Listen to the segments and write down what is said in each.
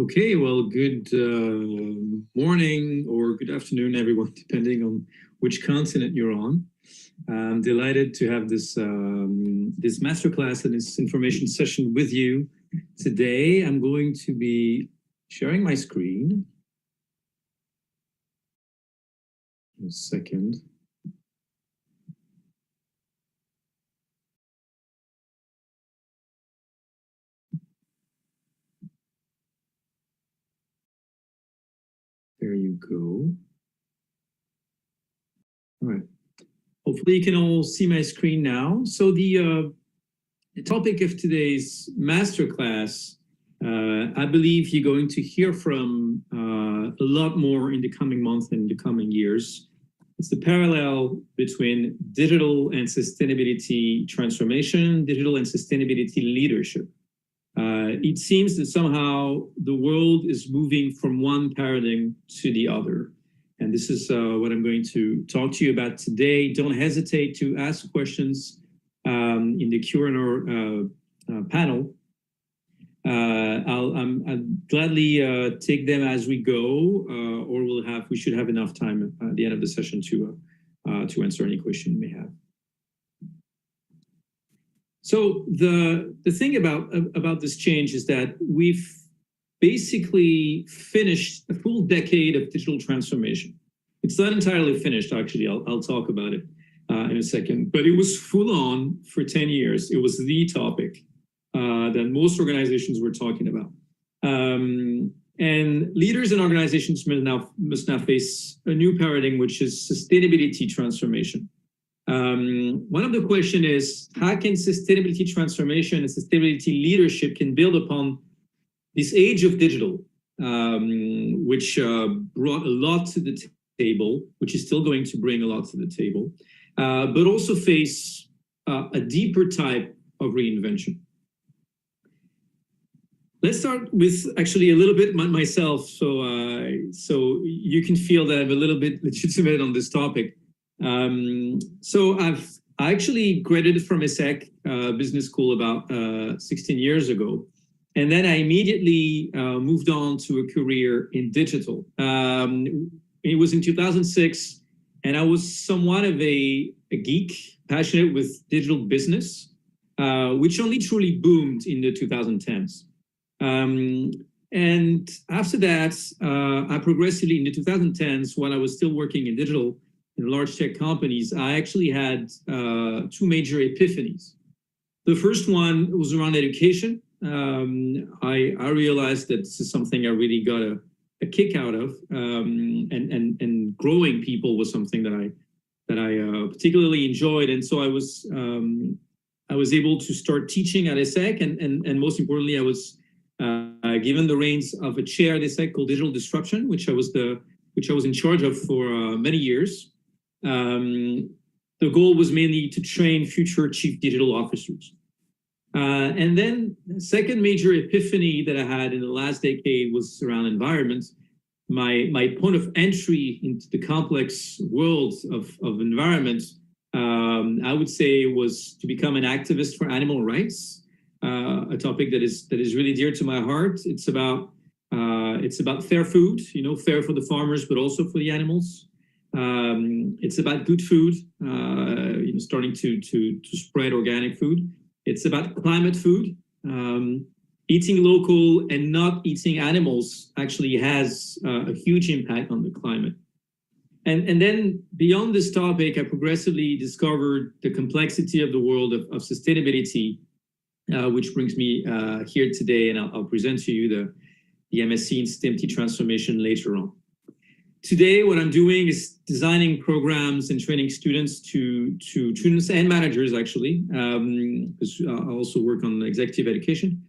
Okay, well, good morning or good afternoon, everyone, depending on which continent you're on. I'm delighted to have this this masterclass and this information session with you today. I'm going to be sharing my screen. A second. There you go. All right. Hopefully you can all see my screen now. So the topic of today's masterclass, I believe you're going to hear from a lot more in the coming months and in the coming years. It's the parallel between digital and sustainability transformation, digital and sustainability leadership. It seems that somehow the world is moving from one paradigm to the other. And this is what I'm going to talk to you about today. Don't hesitate to ask questions in the Q&A panel. I'll gladly take them as we go, or we should have enough time at the end of the session to answer any question you may have. So the thing about this change is that we've basically finished a full decade of digital transformation. It's not entirely finished, actually. I'll talk about it in a second, but it was full on for 10 years. It was the topic that most organizations were talking about. And leaders and organizations must now face a new paradigm, which is sustainability transformation. One of the questions is, how can sustainability transformation and sustainability leadership can build upon this age of digital, which brought a lot to the table, which is still going to bring a lot to the table, but also face a deeper type of reinvention. Let's start with actually a little bit myself, so you can feel that I'm a little bit legitimate on this topic. So I actually graduated from ESSEC business school about 16 years ago. And then I immediately moved on to a career in digital. It was in 2006, and I was somewhat of a geek, passionate with digital business, which only truly boomed in the 2010s. And after that, I progressively in the 2010s, while I was still working in digital in large tech companies, I actually had two major epiphanies. The first one was around education. I realized that this is something I really got a kick out of, and growing people was something that I particularly enjoyed, and so I was able to start teaching at ESSEC, and most importantly, I was given the reins of a chair at ESSEC called Digital Disruption, which I was in charge of for many years. The goal was mainly to train future chief digital officers. And then the second major epiphany that I had in the last decade was around environment. My point of entry into the complex world of environment, I would say, was to become an activist for animal rights, a topic that is really dear to my heart. It's about fair food, fair for the farmers, but also for the animals. It's about good food, starting to spread organic food. It's about climate food. Eating local and not eating animals actually has a huge impact on the climate. And then beyond this topic, I progressively discovered the complexity of the world of sustainability, which brings me here today, and I'll present to you the MSc in Sustainability Transformation later on. Today, what I'm doing is designing programs and training students students and managers, actually, because I also work on executive education,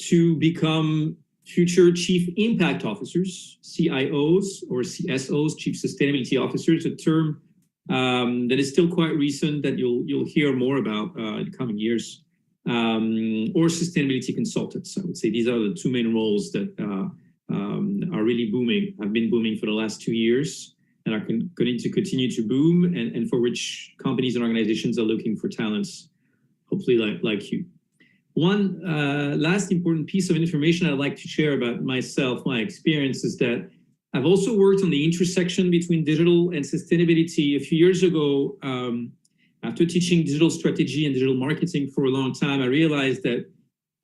to become future chief impact officers, CIOs or CSOs, chief sustainability officers, a term that is still quite recent that you'll hear more about in the coming years, or sustainability consultants. I would say these are the two main roles that are really booming, have been booming for the last 2 years, and are going to continue to boom, and for which companies and organizations are looking for talents, hopefully like you. One last important piece of information I'd like to share about myself, my experience, is that I've also worked on the intersection between digital and sustainability. A few years ago, after teaching digital strategy and digital marketing for a long time, I realized that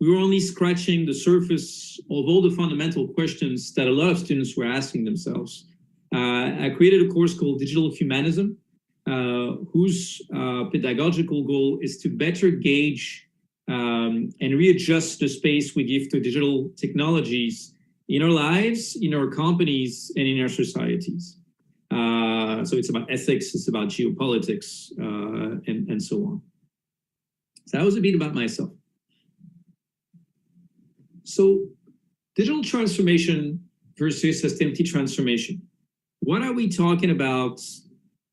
we were only scratching the surface of all the fundamental questions that a lot of students were asking themselves. I created a course called Digital Humanism, whose pedagogical goal is to better gauge and readjust the space we give to digital technologies in our lives, in our companies, and in our societies. So it's about ethics, it's about geopolitics, and so on. So that was a bit about myself. So digital transformation versus sustainability transformation. What are we talking about?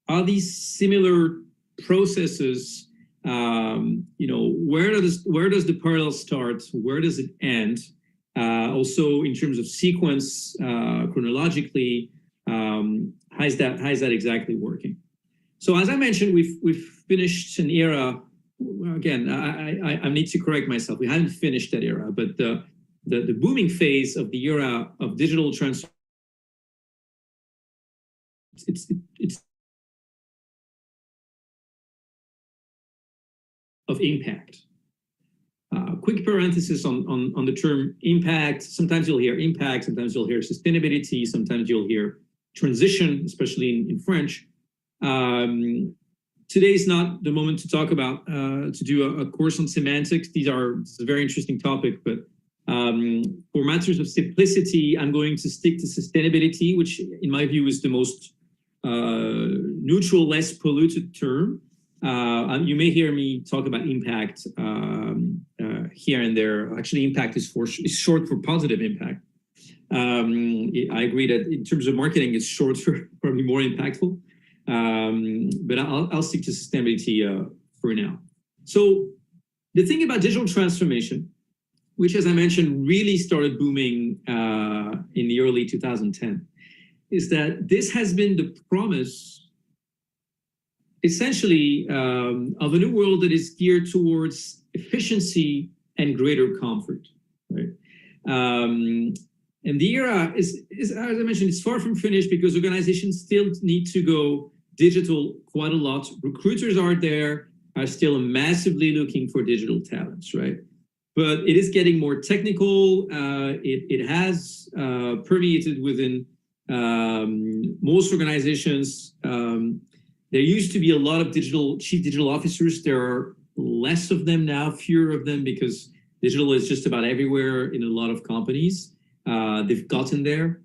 Are these similar processes? Where does the parallel start? Where does it end? Also, in terms of sequence, chronologically, how is that exactly working? So, as I mentioned, we've finished an era. Again, I need to correct myself. We haven't finished that era, but the booming phase of the era of digital transformation. It's of impact. Quick parenthesis on the term impact. Sometimes you'll hear impact, sometimes you'll hear sustainability, sometimes you'll hear transition, especially in French. Today is not the moment to talk about, to do a course on semantics. It's a very interesting topic, but for matters of simplicity, I'm going to stick to sustainability, which in my view is the most neutral, less polluted term. You may hear me talk about impact here and there. Actually, impact is short for positive impact. I agree that in terms of marketing, it's short for probably more impactful. But I'll stick to sustainability for now. So the thing about digital transformation, which, as I mentioned, really started booming in the early 2010, is that this has been the promise, essentially, of a new world that is geared towards efficiency and greater comfort, right? And the era is, as I mentioned, it's far from finished because organizations still need to go digital quite a lot. Recruiters are still massively looking for digital talents, right? But it is getting more technical. It has permeated within most organizations. There used to be a lot of chief digital officers. There are less of them now, fewer of them, because digital is just about everywhere in a lot of companies. They've gotten there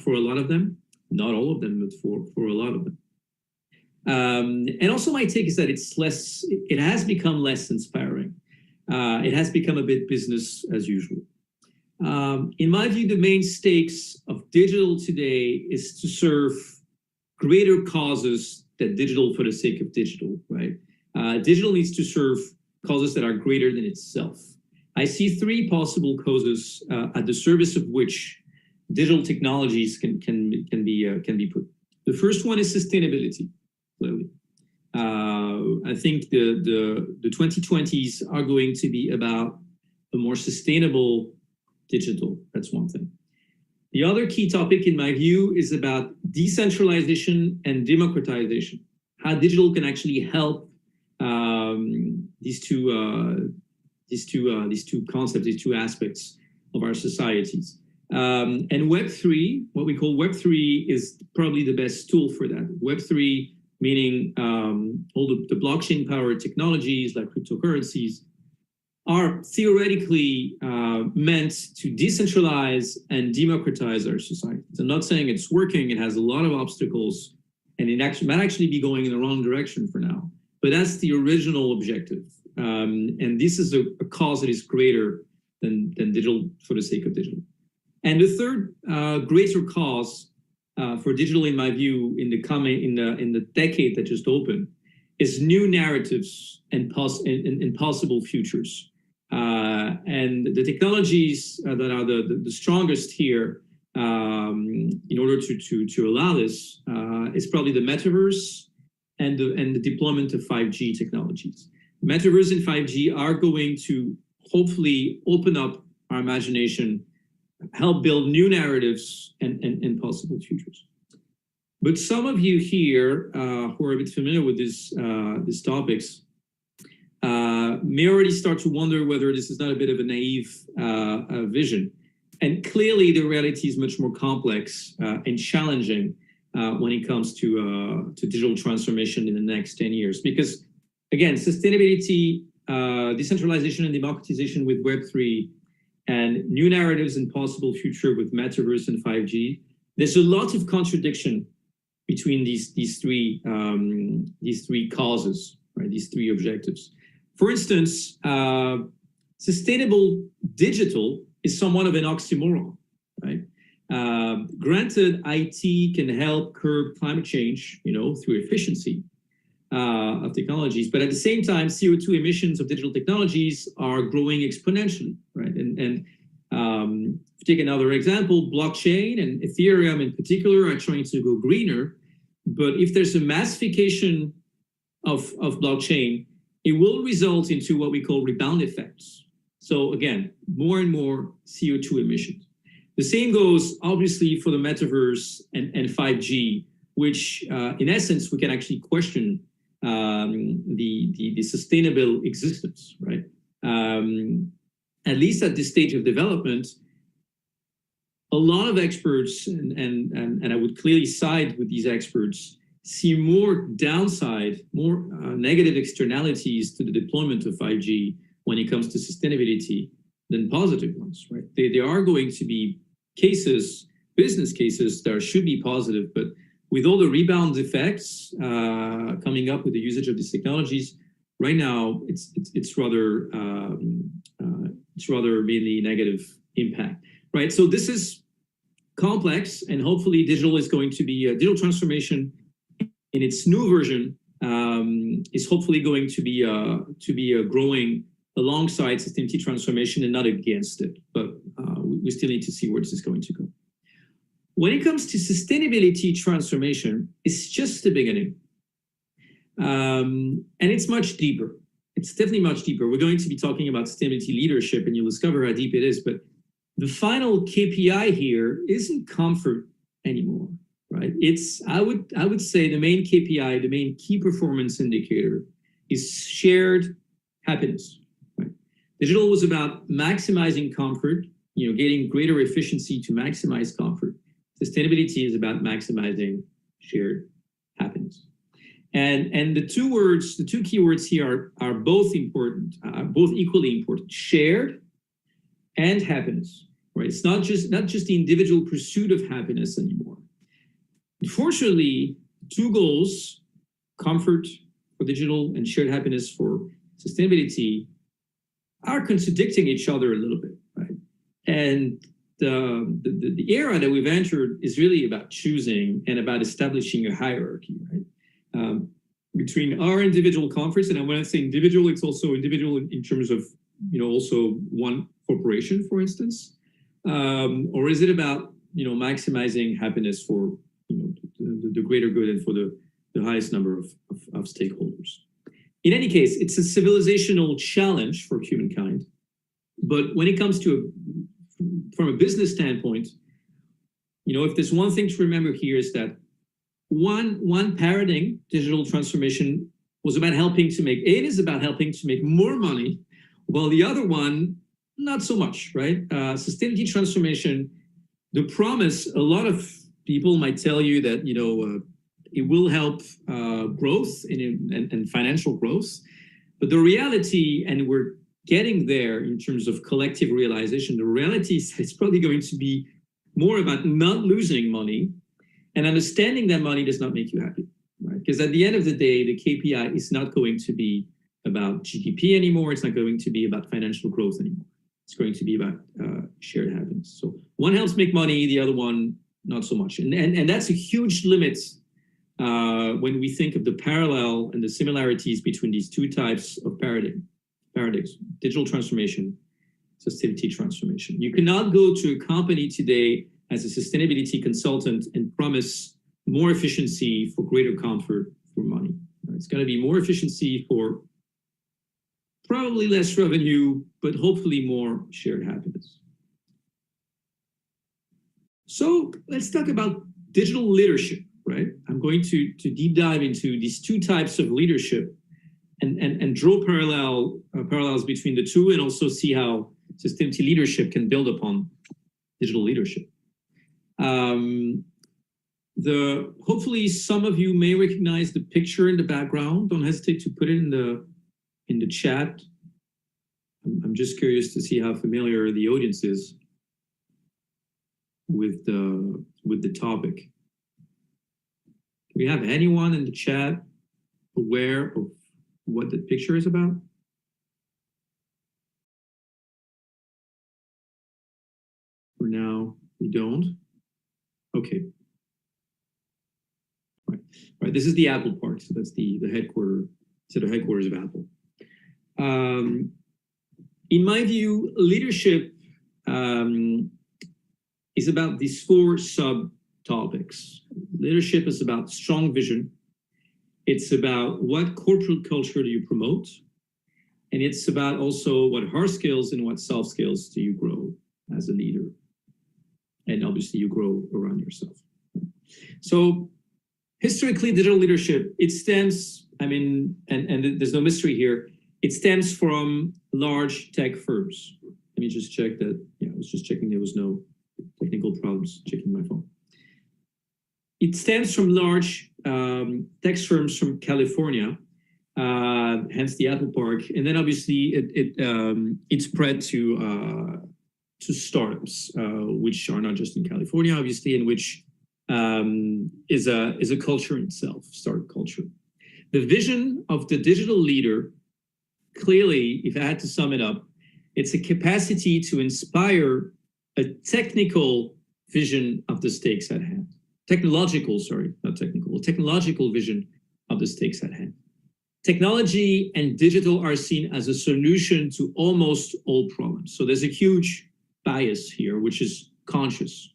for a lot of them, not all of them, but for a lot of them. And also my take is that it has become less inspiring. It has become a bit business as usual. In my view, the main stakes of digital today is to serve greater causes than digital for the sake of digital, right? Digital needs to serve causes that are greater than itself. I see three possible causes at the service of which digital technologies can be put. The first one is sustainability, clearly. I think the 2020s are going to be about a more sustainable digital. That's one thing. The other key topic, in my view, is about decentralization and democratization. How digital can actually help these two concepts, these two aspects of our societies. And Web3, what we call Web3, is probably the best tool for that. Web3 meaning all the blockchain-powered technologies like cryptocurrencies are theoretically meant to decentralize and democratize our societies. I'm not saying it's working. It has a lot of obstacles, and it might actually be going in the wrong direction for now. But that's the original objective. And this is a cause that is greater than digital for the sake of digital. And the third greater cause for digital, in my view, in the decade that just opened, is new narratives and possible futures. And the technologies that are the strongest here in order to allow this is probably the metaverse and the deployment of 5G technologies. Metaverse and 5G are going to hopefully open up our imagination, help build new narratives and possible futures. But some of you here who are a bit familiar with these topics may already start to wonder whether this is not a bit of a naive vision. And clearly the reality is much more complex and challenging when it comes to digital transformation in the next 10 years. Because again, sustainability, decentralization and democratization with Web3, and new narratives and possible future with metaverse and 5G, there's a lot of contradiction between these three causes, right? These three objectives. For instance, sustainable digital is somewhat of an oxymoron, right? Granted, IT can help curb climate change, through efficiency of technologies, but at the same time, CO2 emissions of digital technologies are growing exponentially, right? And take another example, blockchain and Ethereum in particular are trying to go greener, but if there's a massification of blockchain, it will result into what we call rebound effects. So again, more and more CO2 emissions. The same goes obviously for the metaverse and 5G, which in essence, we can actually question the sustainable existence, right? At least at this stage of development, a lot of experts, and I would clearly side with these experts, see more downside, more negative externalities to the deployment of 5G when it comes to sustainability than positive ones, right? There are going to be cases, business cases that should be positive, but with all the rebound effects coming up with the usage of these technologies, right now it's rather mainly negative impact, right? So this is complex, and hopefully digital is going to be digital transformation in its new version is hopefully going to be growing alongside sustainability transformation and not against it. But we still need to see where this is going to go. When it comes to sustainability transformation, it's just the beginning. And it's much deeper. It's definitely much deeper. We're going to be talking about sustainability leadership, and you'll discover how deep it is. But the final KPI here isn't comfort anymore, right? It's, I would say the main KPI, the main key performance indicator is shared happiness, right? Digital was about maximizing comfort, getting greater efficiency to maximize comfort. Sustainability is about maximizing shared happiness. And the two keywords here are both important, both equally important: shared and happiness, right? It's not just the individual pursuit of happiness anymore. Unfortunately, two goals, comfort for digital and shared happiness for sustainability, are contradicting each other a little bit, right? And the era that we've entered is really about choosing and about establishing a hierarchy, right? Between our individual comforts, and when I say individual, it's also individual in terms of, also one corporation, for instance, or is it about, maximizing happiness for, the greater good and for the highest number of stakeholders? In any case, it's a civilizational challenge for humankind. But when it comes to from a business standpoint, if there's one thing to remember here is that one paradigm, digital transformation, is about helping to make more money, while the other one, not so much, right? Sustainability transformation, the promise, a lot of people might tell you that, it will help growth and financial growth. But the reality, and we're getting there in terms of collective realization, the reality is it's probably going to be more about not losing money and understanding that money does not make you happy, right? Because at the end of the day, the KPI is not going to be about GDP anymore. It's not going to be about financial growth anymore. It's going to be about shared happiness. So one helps make money, the other one not so much. And that's a huge limit when we think of the parallel and the similarities between these two types of paradigms: digital transformation, sustainability transformation. You cannot go to a company today as a sustainability consultant and promise more efficiency for greater comfort for money. It's going to be more efficiency for probably less revenue, but hopefully more shared happiness. So let's talk about digital leadership, right? I'm going to deep dive into these two types of leadership and draw parallels between the two, and also see how sustainability leadership can build upon digital leadership. Hopefully some of you may recognize the picture in the background. Don't hesitate to put it in the chat. I'm just curious to see how familiar the audience is with the topic. Do we have anyone in the chat aware of what the picture is about? For now, we don't. Okay. Right. This is the Apple part. So that's the headquarters of Apple. In my view, leadership is about these four subtopics. Leadership is about strong vision. It's about what corporate culture do you promote? And it's about also what hard skills and what soft skills do you grow as a leader? And obviously you grow around yourself. So historically, digital leadership, it stems, and there's no mystery here, it stems from large tech firms. Let me just check that. Yeah, I was just checking there was no technical problems, checking my phone. It stems from large tech firms from California, hence the Apple Park, and then obviously it spread to startups, which are not just in California, obviously, and which is a culture in itself, startup culture. The vision of the digital leader, clearly, if I had to sum it up, it's a capacity to inspire a technical vision of the stakes at hand. Technological vision of the stakes at hand. Technology and digital are seen as a solution to almost all problems. So there's a huge bias here, which is conscious.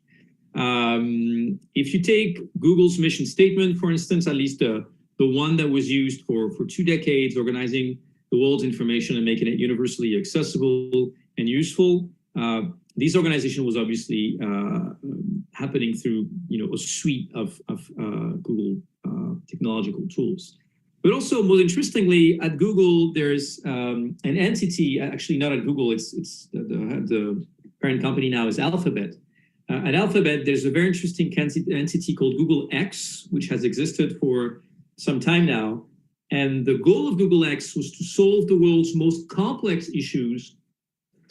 If you take Google's mission statement, for instance, at least the one that was used for 2 decades, organizing the world's information and making it universally accessible and useful, this organization was obviously happening through a suite of Google technological tools. But also, more interestingly, at Google, there's an entity, actually not at Google, it's the parent company now is Alphabet. At Alphabet, there's a very interesting entity called Google X, which has existed for some time now. And the goal of Google X was to solve the world's most complex issues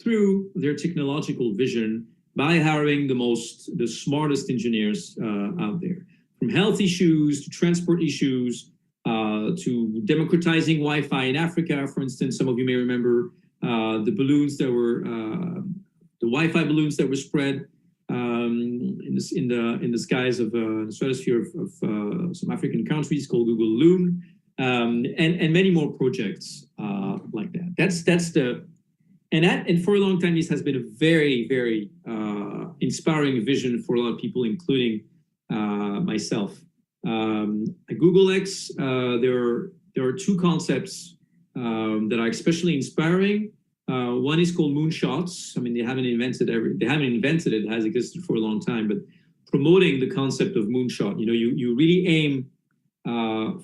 through their technological vision by hiring the smartest engineers out there. From health issues to transport issues, to democratizing Wi-Fi in Africa, for instance. Some of you may remember the balloons that were, the Wi-Fi balloons that were spread in the skies of the stratosphere of some African countries called Google Loon, and many more projects like that. And for a long time, this has been a very, very inspiring vision for a lot of people, including myself. At Google X, there are two concepts that are especially inspiring. One is called moonshots. They haven't invented it. It has existed for a long time, but promoting the concept of moonshot. You really aim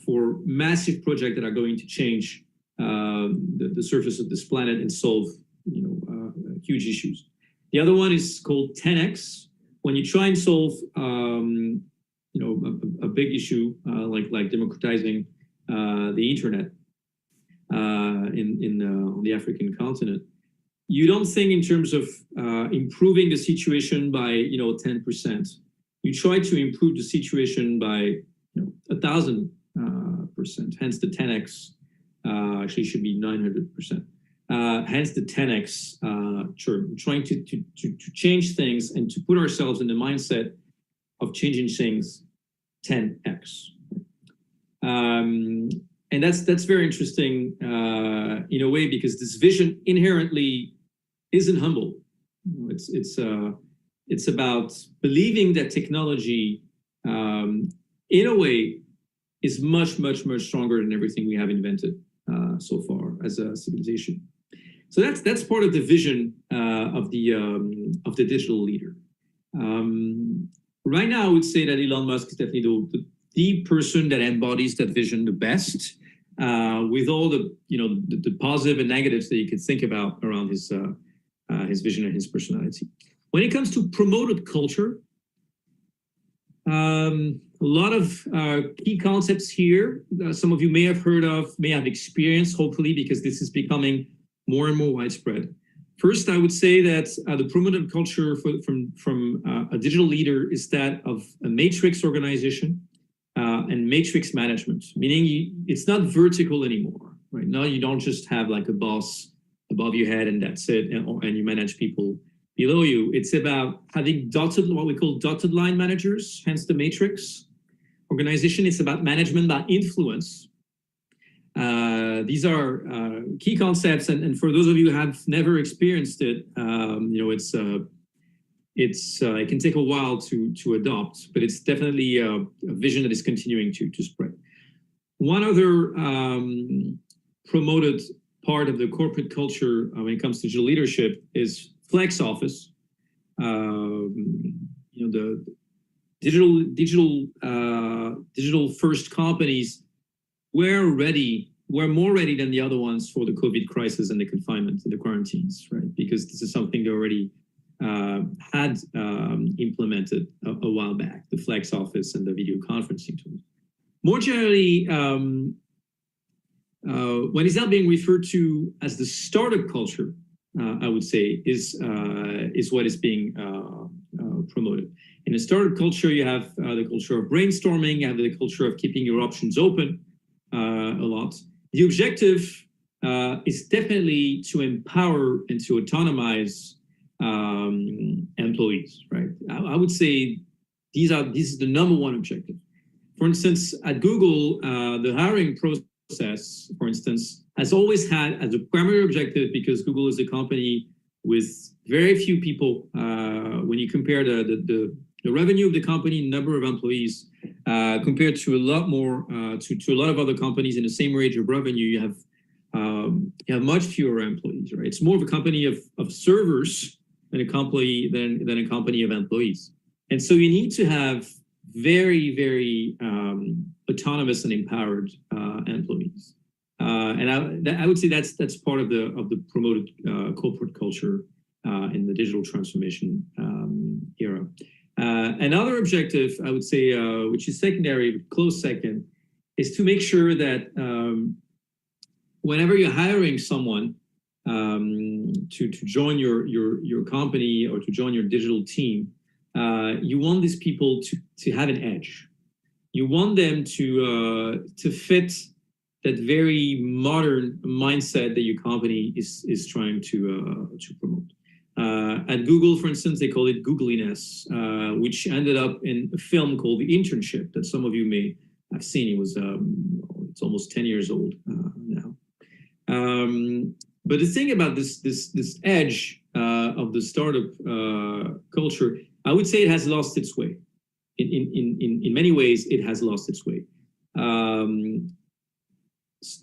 for massive projects that are going to change the surface of this planet and solve huge issues. The other one is called 10x. When you try and solve a big issue like democratizing the internet on the African continent, you don't think in terms of improving the situation by 10%. You try to improve the situation by 1,000%. Hence the 10x. Actually, should be 900%. Hence the 10x term. Trying to change things and to put ourselves in the mindset of changing things 10x. And that's very interesting in a way, because this vision inherently isn't humble. It's about believing that technology, in a way, is much, much, much stronger than everything we have invented so far as a civilization. So that's part of the vision of the digital leader. Right now, I would say that Elon Musk is definitely the person that embodies that vision the best, with all the positive and negatives that you could think about around his vision and his personality. When it comes to promoted culture, a lot of key concepts here. Some of you may have heard of, may have experienced, hopefully, because this is becoming more and more widespread. First, I would say that the promoted culture from a digital leader is that of a matrix organization and matrix management, meaning it's not vertical anymore. Right now, you don't just have like a boss above your head and that's it, and you manage people below you. It's about having what we call dotted line managers, hence the matrix organization. It's about management by influence. These are key concepts, and for those of you who have never experienced it, it can take a while to adopt, but it's definitely a vision that is continuing to spread. One other promoted part of the corporate culture when it comes to digital leadership is flex office. The digital first companies were more ready than the other ones for the COVID crisis and the confinement and the quarantines, right? Because this is something they already had implemented a while back, the flex office and the video conferencing tools. More generally, what is now being referred to as the startup culture, I would say, is what is being promoted. In a startup culture, you have the culture of brainstorming, you have the culture of keeping your options open a lot. The objective is definitely to empower and to autonomize employees, right? I would say this is the number one objective. For instance, at Google, the hiring process, for instance, has always had as a primary objective, because Google is a company with very few people. When you compare the revenue of the company, number of employees, compared to a lot more to a lot of other companies in the same range of revenue, you have much fewer employees, right? It's more of a company of servers than a company of employees. And so you need to have very, very autonomous and empowered employees. And I would say that's part of the promoted corporate culture in the digital transformation era. Another objective, I would say, which is secondary, but close second, is to make sure that whenever you're hiring someone to join your company or to join your digital team, you want these people to have an edge. You want them to fit that very modern mindset that your company is trying to promote. At Google, for instance, they call it Googliness, which ended up in a film called The Internship that some of you may have seen. It was it's almost 10 years old now. But the thing about this edge of the startup culture, I would say it has lost its way. In many ways, it has lost its way. The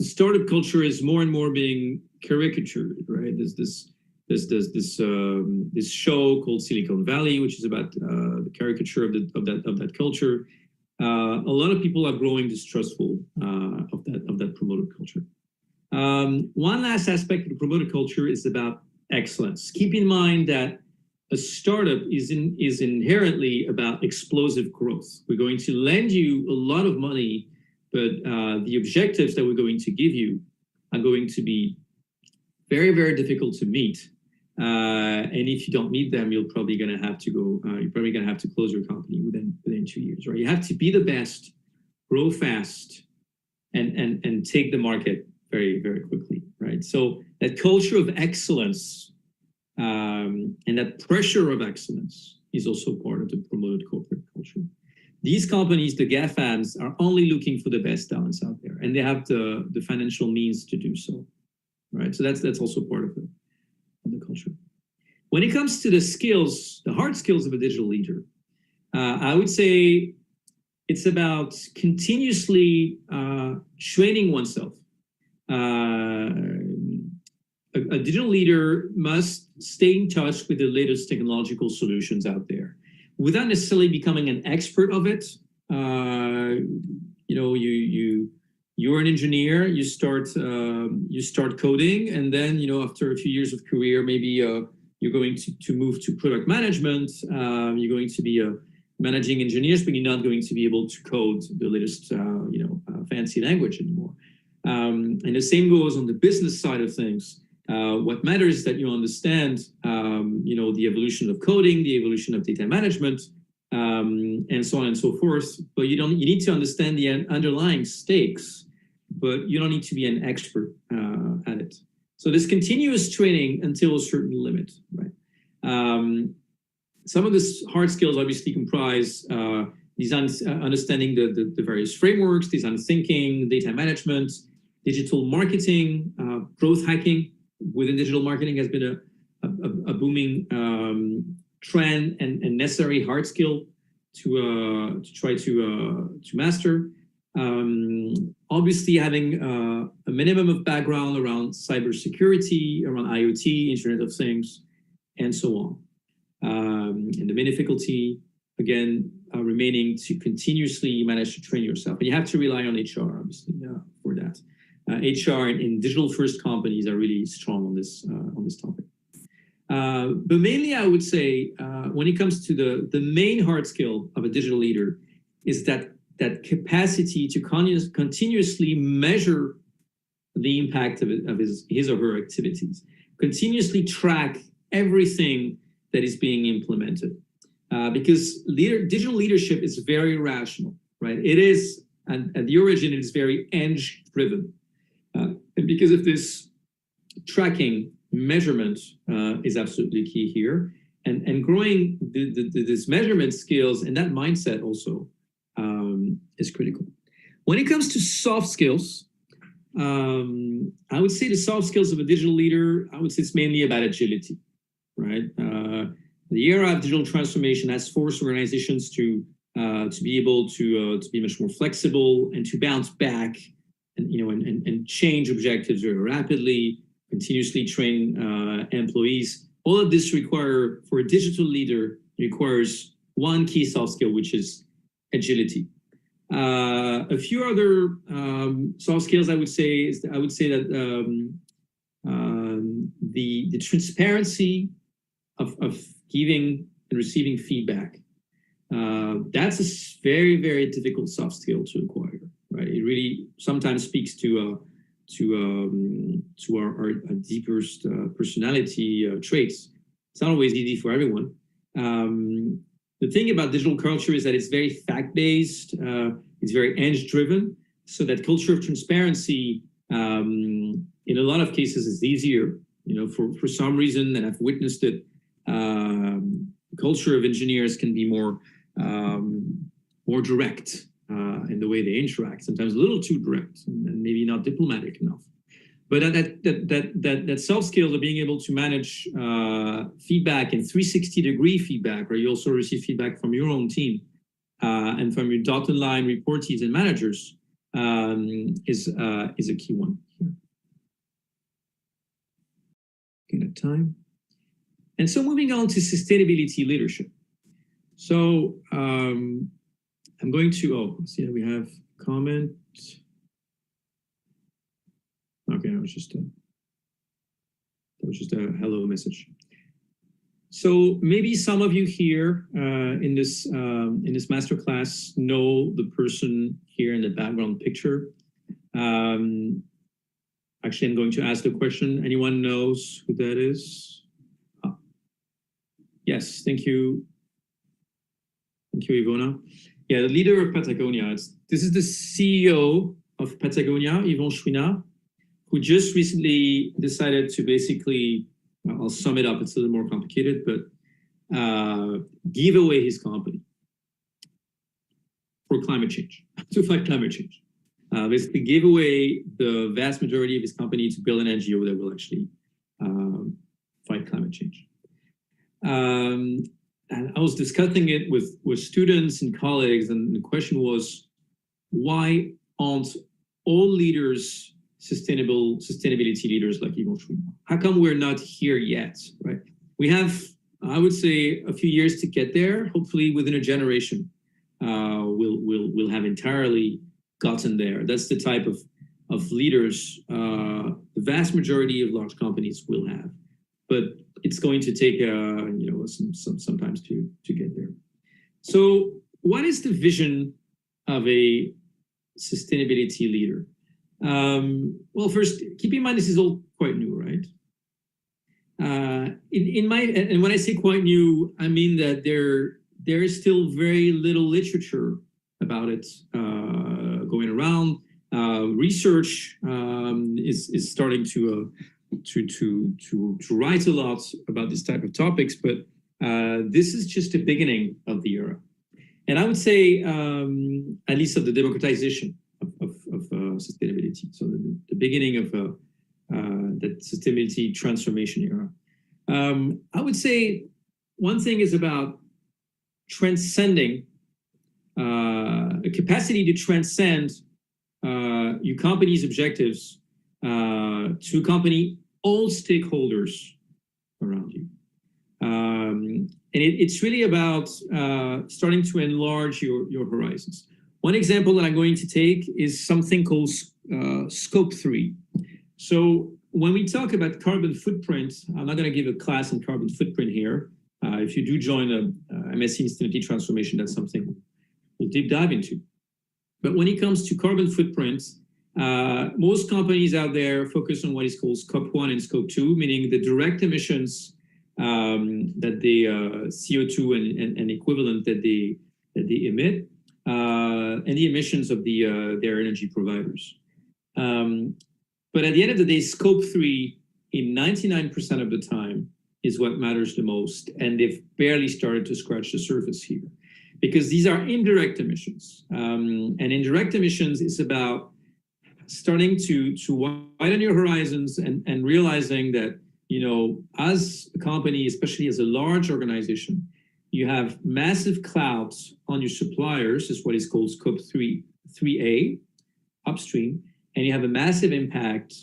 startup culture is more and more being caricatured, right? There's this show called Silicon Valley, which is about the caricature of that culture. A lot of people are growing distrustful of that promoted culture. One last aspect of the promoted culture is about excellence. Keep in mind that a startup is inherently about explosive growth. We're going to lend you a lot of money, but the objectives that we're going to give you are going to be very, very difficult to meet. And if you don't meet them, you're probably going to have to go. You're probably going to have to close your company within 2 years, right? You have to be the best, grow fast, and take the market very, very quickly, right? So that culture of excellence and that pressure of excellence is also part of the promoted corporate culture. These companies, the GAFAMs, are only looking for the best talents out there, and they have the financial means to do so, right? So that's also part of the culture. When it comes to the skills, the hard skills of a digital leader, I would say it's about continuously training oneself. a digital leader must stay in touch with the latest technological solutions out there without necessarily becoming an expert of it. You're an engineer, you start coding, and then after a few years of career, maybe you're going to move to product management. You're going to be managing engineers, but you're not going to be able to code the latest fancy language anymore. And the same goes on the business side of things. What matters is that you understand the evolution of coding, the evolution of data management, and so on and so forth. But you need to understand the underlying stakes, but you don't need to be an expert at it. So there's continuous training until a certain limit, right? Some of the hard skills obviously comprise design, understanding the various frameworks, design thinking, data management, digital marketing, growth hacking within digital marketing has been a booming trend and necessary hard skill to try to master. Obviously, having a minimum of background around cybersecurity, around IoT, Internet of Things, and so on. And the main difficulty, again, remaining to continuously manage to train yourself. And you have to rely on HR, obviously, for that. HR in digital-first companies are really strong on this topic. But mainly, I would say, when it comes to the main hard skill of a digital leader is that capacity to continuously measure the impact of his or her activities, continuously track everything that is being implemented. Because digital leadership is very rational, right? It is, at the origin, it is very edge-driven. And because of this, tracking, measurement is absolutely key here. And growing this measurement skills and that mindset also is critical. When it comes to soft skills, I would say the soft skills of a digital leader, I would say it's mainly about agility, right? The era of digital transformation has forced organizations to be able to be much more flexible and to bounce back and change objectives very rapidly, continuously train employees. All of this for a digital leader requires one key soft skill, which is agility. A few other soft skills I would say that the transparency of giving and receiving feedback. That's a very, very difficult soft skill to acquire, right? It really sometimes speaks to our deepest personality traits. It's not always easy for everyone. The thing about digital culture is that it's very fact-based, it's very edge-driven, so that culture of transparency, in a lot of cases, is easier. For some reason, and I've witnessed it, the culture of engineers can be more direct in the way they interact, sometimes a little too direct and maybe not diplomatic enough. But that soft skills of being able to manage feedback and 360-degree feedback, where you also receive feedback from your own team and from your dotted line reportees and managers, is a key one here. Looking at time. And so moving on to sustainability leadership. So I'm going to, see that we have comment. Okay, that was just a hello message. So maybe some of you here in this masterclass know the person here in the background picture. Actually, I'm going to ask the question. Anyone knows who that is? Yes, thank you. Thank you, Ivona. Yeah, the leader of Patagonia. This is the CEO of Patagonia, Yvon Chouinard, who just recently decided to basically, I'll sum it up, it's a little more complicated, but give away his company for climate change, to fight climate change. Basically gave away the vast majority of his company to build an NGO that will actually fight climate change. And I was discussing it with students and colleagues, and the question was, why aren't all leaders sustainability leaders like Yvon Chouinard? How come we're not here yet, right? We have, I would say, a few years to get there. Hopefully within a generation, we'll have entirely gotten there. That's the type of leaders the vast majority of large companies will have, but it's going to take sometimes to get there. So what is the vision of a sustainability leader? Well, first, keep in mind this is all quite new, right? And when I say quite new, I mean that there is still very little literature about it going around. Research is starting to write a lot about this type of topics, but this is just the beginning of the era. And I would say, at least of the democratization of sustainability. So the beginning of that sustainability transformation era. I would say one thing is about transcending, a capacity to transcend your company's objectives to accompany all stakeholders around you. And it's really about starting to enlarge your horizons. One example that I'm going to take is something called Scope 3. So when we talk about carbon footprint, I'm not going to give a class on carbon footprint here. If you do join a MSc in Sustainability Transformation, that's something we'll deep dive into. But when it comes to carbon footprint, most companies out there focus on what is called Scope 1 and Scope 2, meaning the direct emissions that the CO2 and equivalent that they emit, and the emissions of their energy providers. But at the end of the day, Scope 3, in 99% of the time, is what matters the most. And they've barely started to scratch the surface here, because these are indirect emissions. And indirect emissions is about starting to widen your horizons and realizing that, as a company, especially as a large organization, you have massive clouds on your suppliers, is what is called Scope 3A, upstream, and you have a massive impact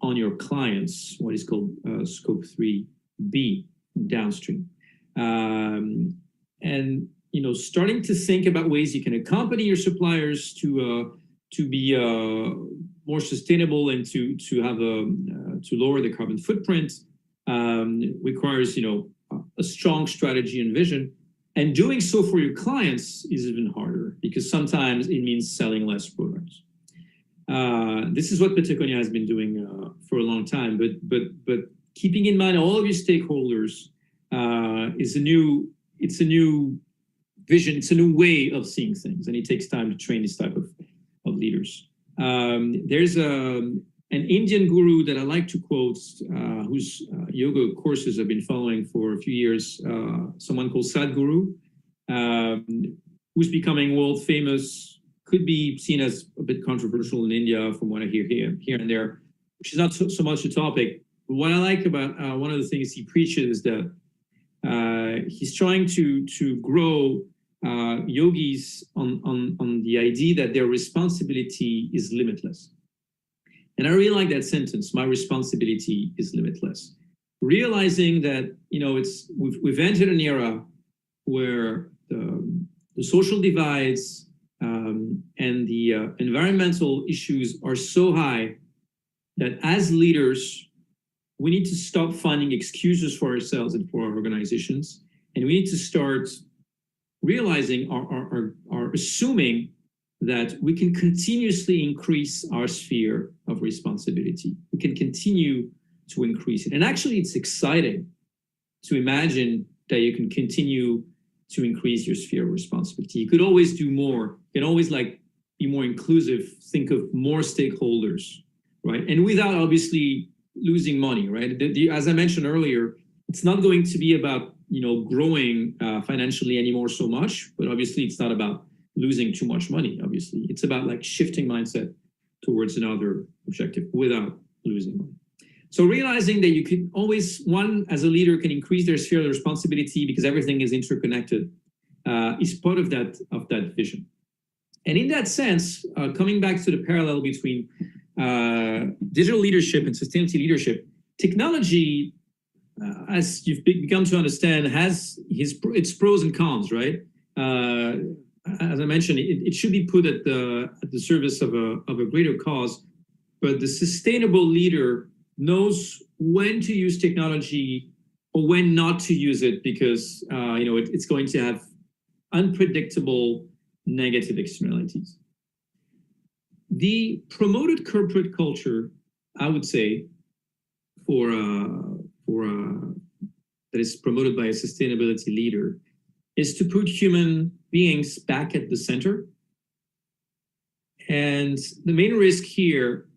on your clients, what is called Scope 3B, downstream. And starting to think about ways you can accompany your suppliers to be more sustainable and to have to lower the carbon footprint requires a strong strategy and vision. And doing so for your clients is even harder, because sometimes it means selling less products. This is what Patagonia has been doing for a long time, but keeping in mind all of your stakeholders it's a new vision, it's a new way of seeing things, and it takes time to train this type of leaders. There's an Indian guru that I like to quote, whose yoga courses I've been following for a few years, someone called Sadhguru, who's becoming world famous, could be seen as a bit controversial in India from what I hear here and there, which is not so much a topic. But what I like about one of the things he preaches is that he's trying to grow yogis on the idea that their responsibility is limitless. And I really like that sentence, my responsibility is limitless. Realizing that, we've entered an era where the social divides and the environmental issues are so high that as leaders, we need to stop finding excuses for ourselves and for our organizations. And we need to start realizing or assuming that we can continuously increase our sphere of responsibility. We can continue to increase it. And actually, it's exciting to imagine that you can continue to increase your sphere of responsibility. You could always do more. You can always be more inclusive, think of more stakeholders, right? And without obviously losing money, right? As I mentioned earlier, it's not going to be about growing financially anymore so much, but obviously it's not about losing too much money. Obviously, it's about shifting mindset towards another objective without losing money. So realizing that you can always, one as a leader can increase their sphere of responsibility because everything is interconnected, is part of that vision. And in that sense, coming back to the parallel between digital leadership and sustainability leadership, technology, as you've begun to understand, has its pros and cons, right? As I mentioned, it should be put at the service of a greater cause, but the sustainable leader knows when to use technology or when not to use it, because it's going to have unpredictable negative externalities. The promoted corporate culture, I would say, that is promoted by a sustainability leader, is to put human beings back at the center. And the main risk here,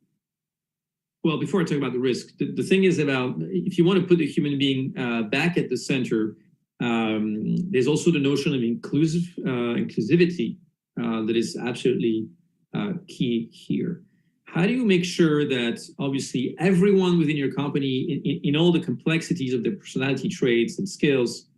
well, before I talk about the risk, the thing is about, if you want to put the human being back at the center, there's also the notion of inclusivity that is absolutely key here. How do you make sure that obviously everyone within your company, in all the complexities of their personality traits and skills,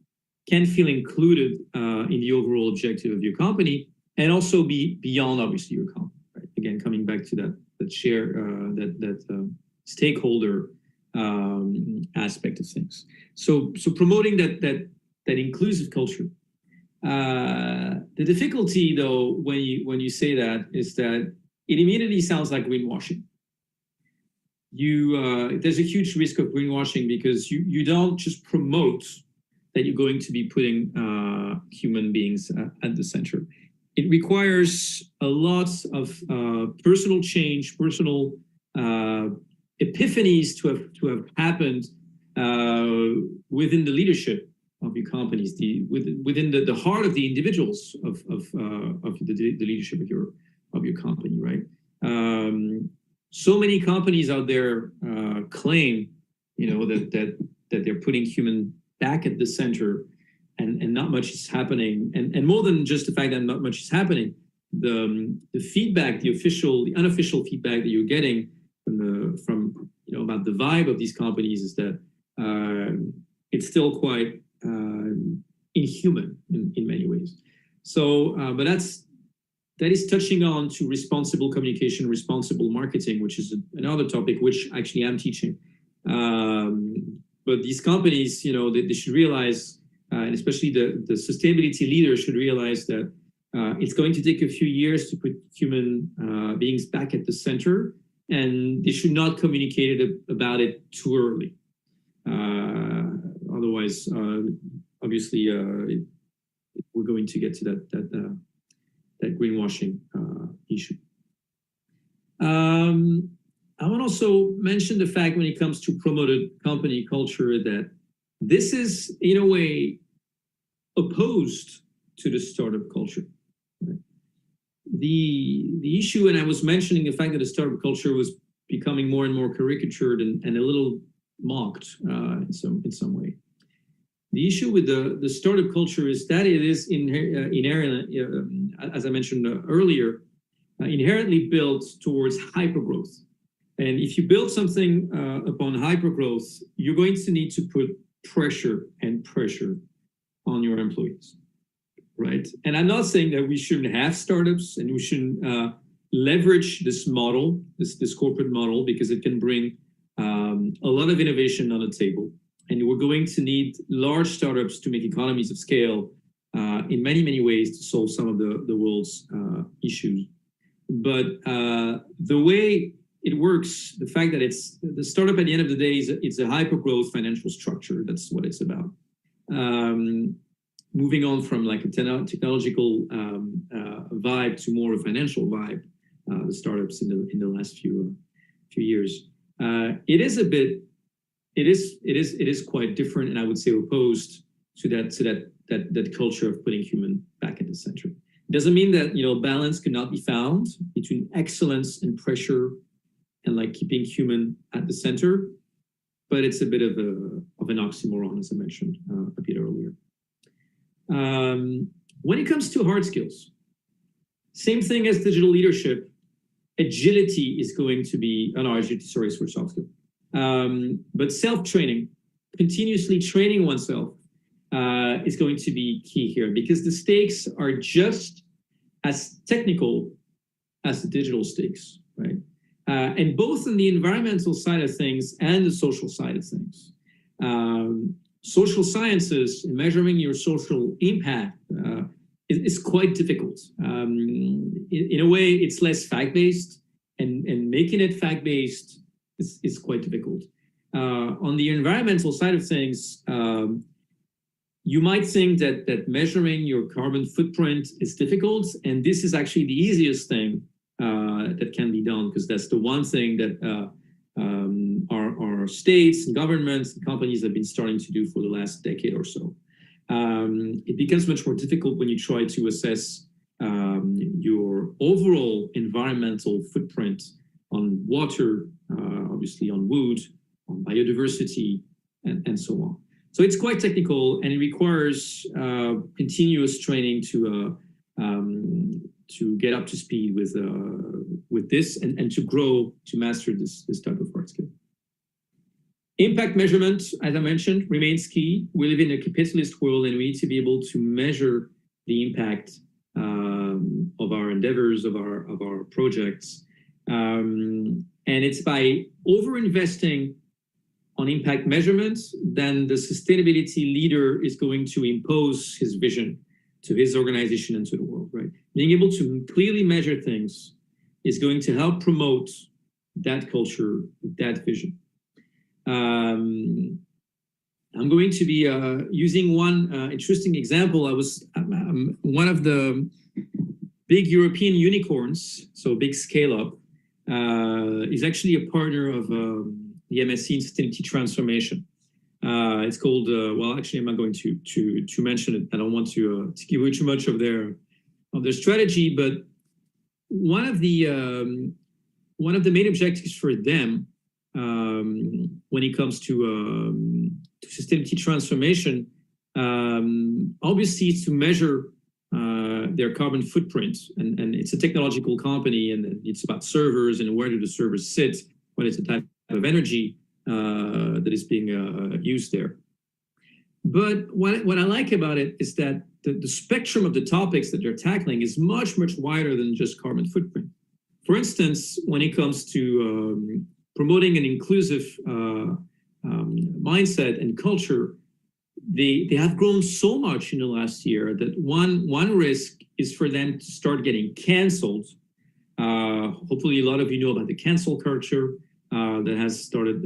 can feel included in the overall objective of your company, and also be beyond obviously your company, right? Again, coming back to that share, that stakeholder aspect of things. So promoting that inclusive culture. The difficulty, though, when you say that, is that it immediately sounds like greenwashing. There's a huge risk of greenwashing, because you don't just promote that you're going to be putting human beings at the center. It requires a lot of personal change, personal epiphanies to have happened within the leadership of your companies, within the heart of the individuals of the leadership of your company, right? So many companies out there claim, that they're putting human back at the center, and not much is happening. And more than just the fact that not much is happening, the feedback, the unofficial feedback that you're getting from about the vibe of these companies is that it's still quite inhuman in many ways. So, but that is touching on to responsible communication, responsible marketing, which is another topic which actually I'm teaching. But these companies, they should realize, and especially the sustainability leaders should realize that it's going to take a few years to put human beings back at the center, and they should not communicate about it too early. Otherwise, obviously, we're going to get to that greenwashing issue. I want to also mention the fact, when it comes to promoted company culture, that this is in a way opposed to the startup culture. Right? The issue, and I was mentioning the fact that the startup culture was becoming more and more caricatured and a little mocked in some way. The issue with the startup culture is that it is inherent, as I mentioned earlier, inherently built towards hypergrowth. And if you build something upon hypergrowth, you're going to need to put pressure on your employees, right? And I'm not saying that we shouldn't have startups and we shouldn't leverage this model, this corporate model, because it can bring a lot of innovation on the table. And we're going to need large startups to make economies of scale in many, many ways to solve some of the world's issues. But the way it works, the fact that it's the startup at the end of the day it's a hyper-growth financial structure. That's what it's about. Moving on from like a technological vibe to more of a financial vibe, the startups in the last few years. It is quite different, and I would say opposed to that culture of putting human back at the center. It doesn't mean that balance cannot be found between excellence and pressure, and like keeping human at the center, but it's a bit of an oxymoron, as I mentioned a bit earlier. When it comes to hard skills, same thing as digital leadership, agility is going to be, switch soft skill. But self-training, continuously training oneself is going to be key here, because the stakes are just as technical as the digital stakes, right? and both on the environmental side of things and the social side of things. Social sciences, measuring your social impact is quite difficult. In a way, it's less fact-based, and making it fact-based is quite difficult. On the environmental side of things, you might think that measuring your carbon footprint is difficult, and this is actually the easiest thing that can be done, because that's the one thing that our states and governments and companies have been starting to do for the last decade or so. It becomes much more difficult when you try to assess your overall environmental footprint on water, obviously on wood, on biodiversity, and so on. So it's quite technical, and it requires continuous training to get up to speed with this, and to grow, to master this type of hard skill. Impact measurement, as I mentioned, remains key. We live in a capitalist world, and we need to be able to measure the impact of our endeavors, of our projects. And it's by over-investing on impact measurements, then the sustainability leader is going to impose his vision to his organization and to the world, right? Being able to clearly measure things is going to help promote that culture, that vision. I'm going to be using one interesting example. One of the big European unicorns, so big scale-up, is actually a partner of the MSc in Sustainability Transformation. It's called, well, actually, I'm not going to mention it. I don't want to give you too much of their strategy, but one of the main objectives for them when it comes to sustainability transformation, obviously, is to measure their carbon footprint, and it's a technological company, and it's about servers and where do the servers sit, what is the type of energy that is being used there. But what I like about it is that the spectrum of the topics that they're tackling is much, much wider than just carbon footprint. For instance, when it comes to promoting an inclusive mindset and culture, they have grown so much in the last year that one risk is for them to start getting canceled. Hopefully, a lot of you know about the cancel culture that has started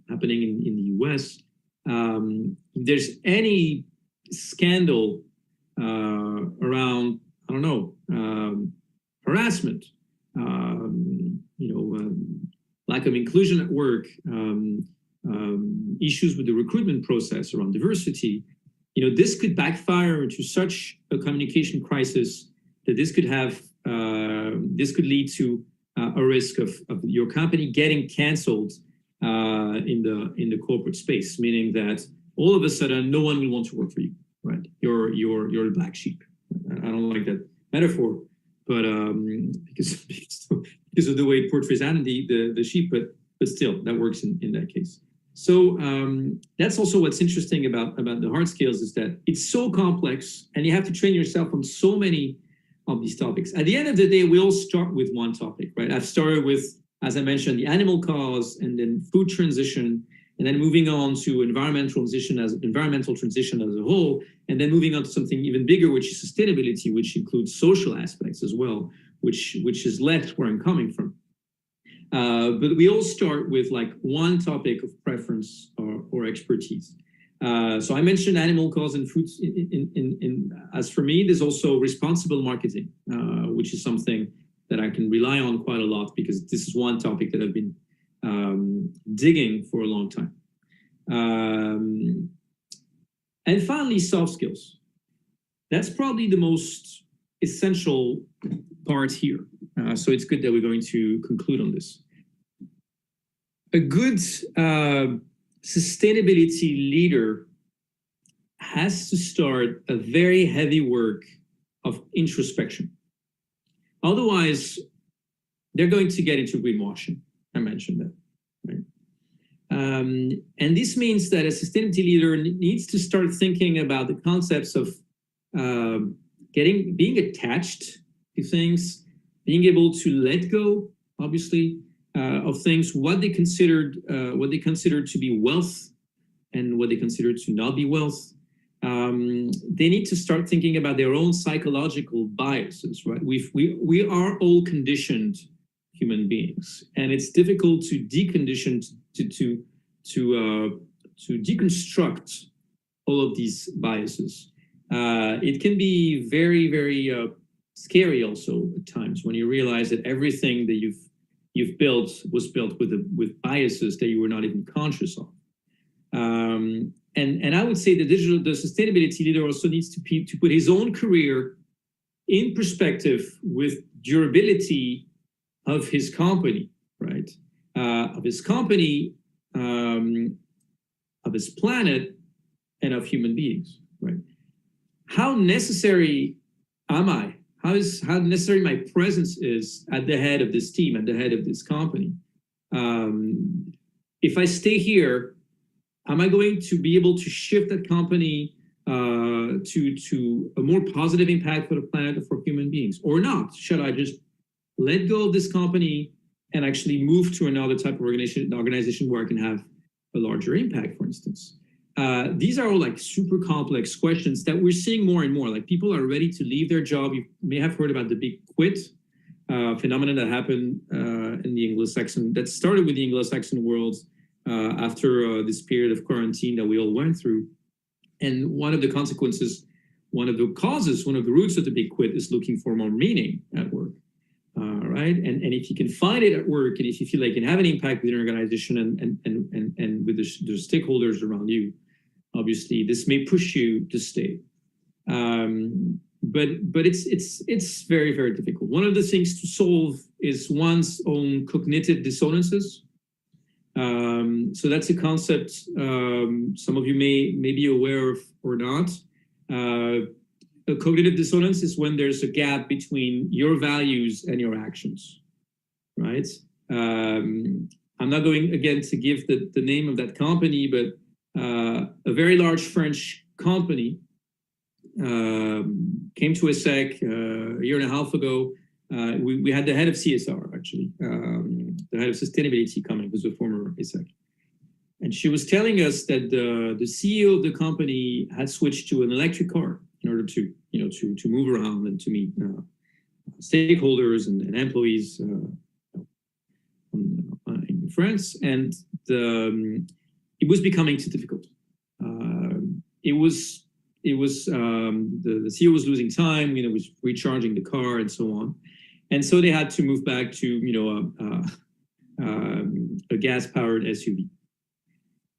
happening in the US. If there's any scandal around, I don't know, harassment, lack of inclusion at work, issues with the recruitment process around diversity, this could backfire into such a communication crisis that this could lead to a risk of your company getting canceled in the corporate space, meaning that all of a sudden no one will want to work for you, right? You're the black sheep. I don't like that metaphor, but because of the way it portrays Andy, the sheep, but still that works in that case. So that's also what's interesting about the hard skills, is that it's so complex, and you have to train yourself on so many of these topics. At the end of the day, we all start with one topic, right? I've started with, as I mentioned, the animal cause, and then food transition, and then moving on to environmental transition as a whole, and then moving on to something even bigger, which is sustainability, which includes social aspects as well, which is left where I'm coming from. But we all start with like one topic of preference or expertise. So I mentioned animal cause and foods. As for me, there's also responsible marketing, which is something that I can rely on quite a lot, because this is one topic that I've been digging for a long time. And finally, soft skills. That's probably the most essential part here. So it's good that we're going to conclude on this. A good sustainability leader has to start a very heavy work of introspection. Otherwise, they're going to get into greenwashing. I mentioned that, right? And this means that a sustainability leader needs to start thinking about the concepts of being attached to things, being able to let go, obviously, of things, what they considered to be wealth and what they considered to not be wealth. They need to start thinking about their own psychological biases, right? We are all conditioned human beings, and it's difficult to decondition, to deconstruct all of these biases. It can be very, very scary also at times when you realize that everything that you've built was built with biases that you were not even conscious of. And I would say the sustainability leader also needs to put his own career in perspective with durability of his company, right? Of his company, of his planet, and of human beings, right? How necessary am I? How necessary my presence is at the head of this team, at the head of this company? If I stay here, am I going to be able to shift that company to a more positive impact for the planet or for human beings, or not? Should I just let go of this company and actually move to another type of organization where I can have a larger impact, for instance? These are all like super complex questions that we're seeing more and more. Like people are ready to leave their job. You may have heard about the big quit phenomenon that happened in the Anglo-Saxon, that started with the Anglo-Saxon world after this period of quarantine that we all went through. And one of the consequences, one of the causes, one of the roots of the big quit is looking for more meaning at work. Right? And if you can find it at work, and if you feel like you can have an impact with an organization and with the stakeholders around you, obviously this may push you to stay. But it's very, very difficult. One of the things to solve is one's own cognitive dissonances. So that's a concept some of you may be aware of or not. A cognitive dissonance is when there's a gap between your values and your actions, right? I'm not going, again, to give the name of that company, but a very large French company came to ESSEC a year and a half ago. We had the head of CSR, actually, the head of sustainability coming, who's a former ESSEC. And she was telling us that the CEO of the company had switched to an electric car in order to move around and to meet stakeholders and employees in France, and it was becoming too difficult. The CEO was losing time, was recharging the car and so on, and so they had to move back to a gas-powered SUV.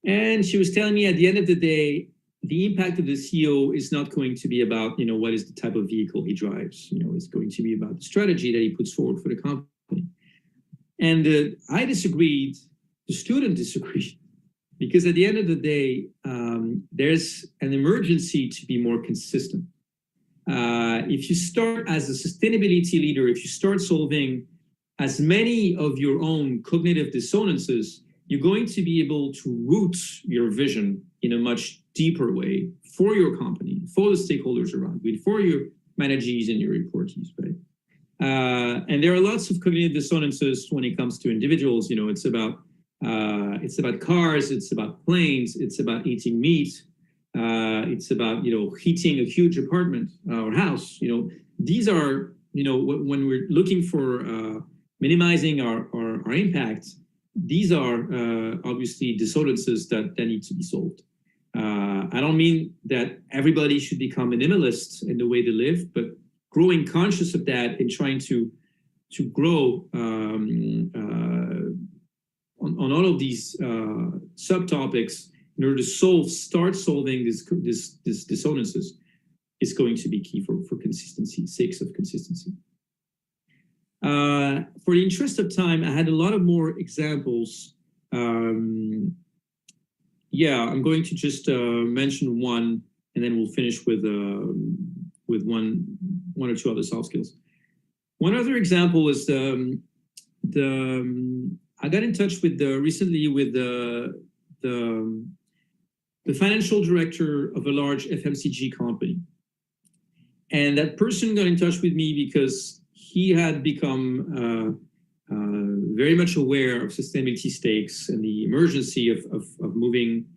And she was telling me at the end of the day, the impact of the CEO is not going to be about, what is the type of vehicle he drives. It's going to be about the strategy that he puts forward for the company. And I disagreed, the student disagreed, because at the end of the day, there's an emergency to be more consistent. If you start as a sustainability leader, if you start solving as many of your own cognitive dissonances, you're going to be able to root your vision in a much deeper way for your company, for the stakeholders around you, for your managees and your reportees, right? And there are lots of cognitive dissonances when it comes to individuals. It's about cars, it's about planes, it's about eating meat, it's about heating a huge apartment or house. These are when we're looking for minimizing our impact. These are obviously dissonances that need to be solved. I don't mean that everybody should become minimalist in the way they live, but growing conscious of that and trying to grow on all of these subtopics in order to start solving this dissonances is going to be key for consistency, sakes of consistency. For the interest of time, I had a lot of more examples. I'm going to just mention one, and then we'll finish with one or two other soft skills. One other example is I got in touch with recently with the financial director of a large FMCG company, and that person got in touch with me because he had become very much aware of sustainability stakes and the emergency of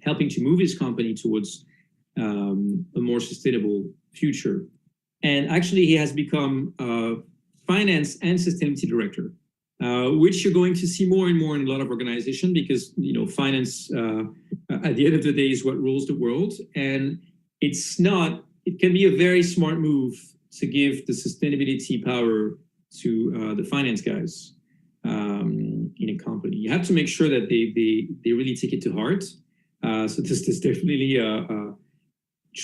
helping to move his company towards a more sustainable future. And actually, he has become finance and sustainability director, which you're going to see more and more in a lot of organizations, because finance at the end of the day is what rules the world, and it can be a very smart move to give the sustainability power to the finance guys in a company. You have to make sure that they really take it to heart. So there's definitely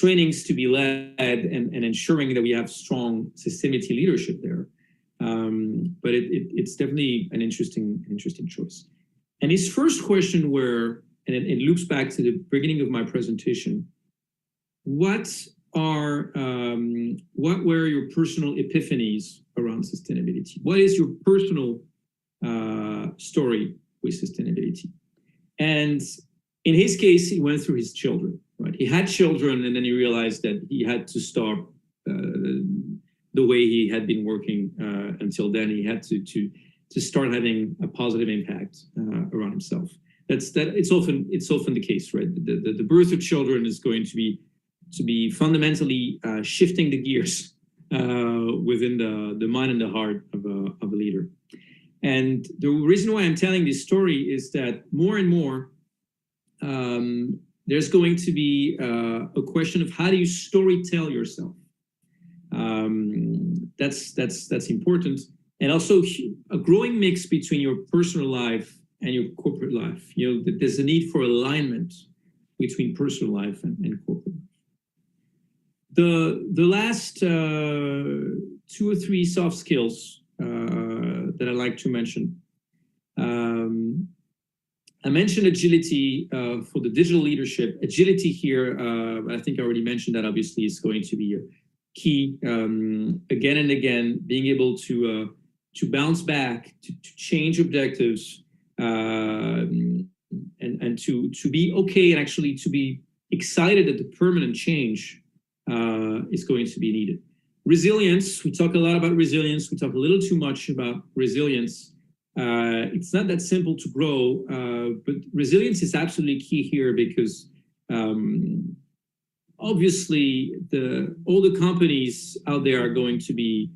trainings to be led and ensuring that we have strong sustainability leadership there. But it's definitely an interesting choice. And his first question and it loops back to the beginning of my presentation, what were your personal epiphanies around sustainability? What is your personal story with sustainability? And in his case, he went through his children, right? He had children, and then he realized that he had to stop the way he had been working until then. He had to start having a positive impact around himself. It's often the case, right? The birth of children is going to be fundamentally shifting the gears within the mind and the heart of a leader. And the reason why I'm telling this story is that more and more there's going to be a question of how do you story tell yourself. That's important, and also a growing mix between your personal life and your corporate life. There's a need for alignment between personal life and corporate life. The last 2 or 3 soft skills that I'd like to mention. I mentioned agility for the digital leadership. Agility here, I think I already mentioned that obviously is going to be a key again and again, being able to bounce back, to change objectives, and to be okay, and actually to be excited that the permanent change is going to be needed. Resilience, we talk a lot about resilience. We talk a little too much about resilience. It's not that simple to grow, but resilience is absolutely key here, because obviously all the companies out there are going to be,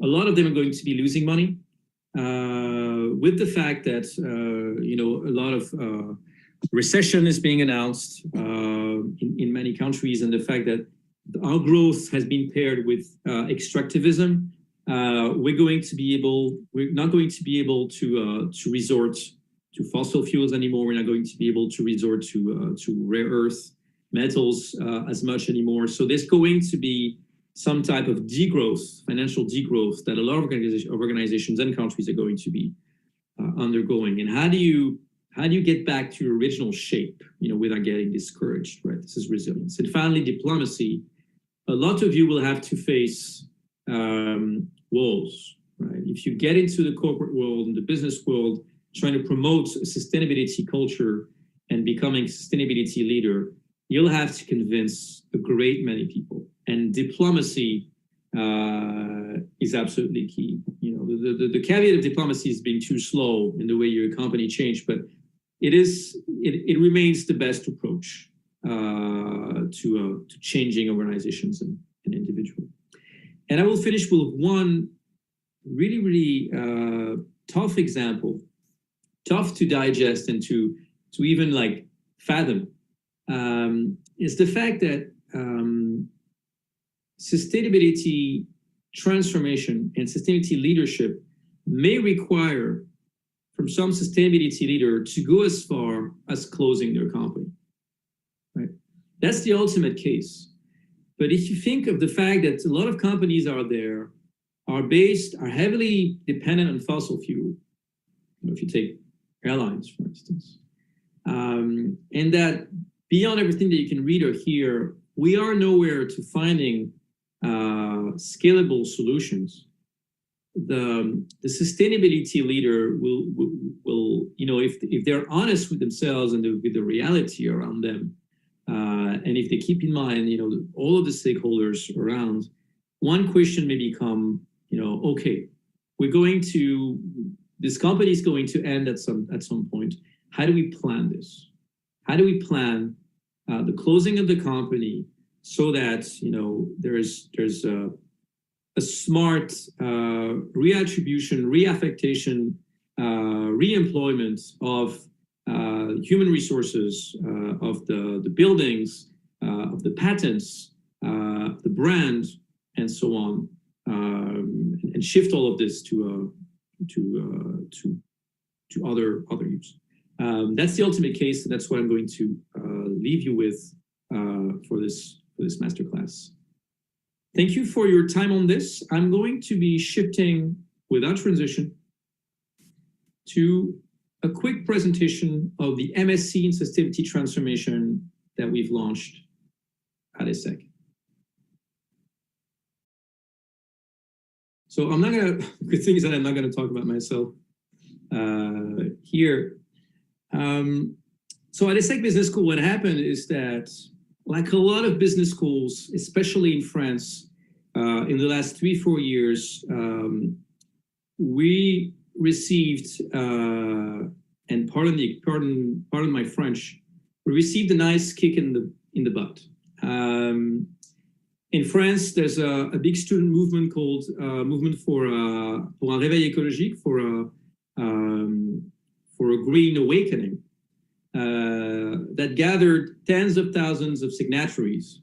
a lot of them are going to be losing money, with the fact that a lot of recession is being announced in many countries, and the fact that our growth has been paired with extractivism. We're not going to be able to resort to fossil fuels anymore. We're not going to be able to resort to rare earth metals as much anymore. So there's going to be some type of degrowth, financial degrowth, that a lot of organizations and countries are going to be undergoing. And how do you get back to your original shape, without getting discouraged, right? This is resilience. And finally, diplomacy. A lot of you will have to face walls, right? If you get into the corporate world and the business world, trying to promote a sustainability culture and becoming a sustainability leader, you'll have to convince a great many people. And diplomacy is absolutely key. The caveat of diplomacy is being too slow in the way your company changed, but it remains the best approach to changing organizations and individuals. And I will finish with one really, really tough example, tough to digest and to even fathom, is the fact that sustainability transformation and sustainability leadership may require from some sustainability leader to go as far as closing their company, right? That's the ultimate case. But if you think of the fact that a lot of companies out there are heavily dependent on fossil fuel, if you take airlines, for instance, and that beyond everything that you can read or hear, we are nowhere to finding scalable solutions. The sustainability leader will if they're honest with themselves and with the reality around them, and if they keep in mind all of the stakeholders around, one question may become okay, we're going to this company is going to end at some point. How do we plan this? How do we plan the closing of the company so that there's a smart reattribution, reaffectation, reemployment of human resources, of the buildings, of the patents, the brand, and so on, and shift all of this to other use. That's the ultimate case, and that's what I'm going to leave you with for this masterclass. Thank you for your time on this. I'm going to be shifting without transition to a quick presentation of the MSc in Sustainability Transformation that we've launched at ESSEC. So I'm not gonna, good thing is that I'm not gonna talk about myself here. So at ESSEC Business School, what happened is that, like a lot of business schools, especially in France, in the last 3-4 years, we received, and pardon my French, we received a nice kick in the butt. In France, there's a big student movement called Movement for un réveil écologique, for a green awakening, that gathered tens of thousands of signatories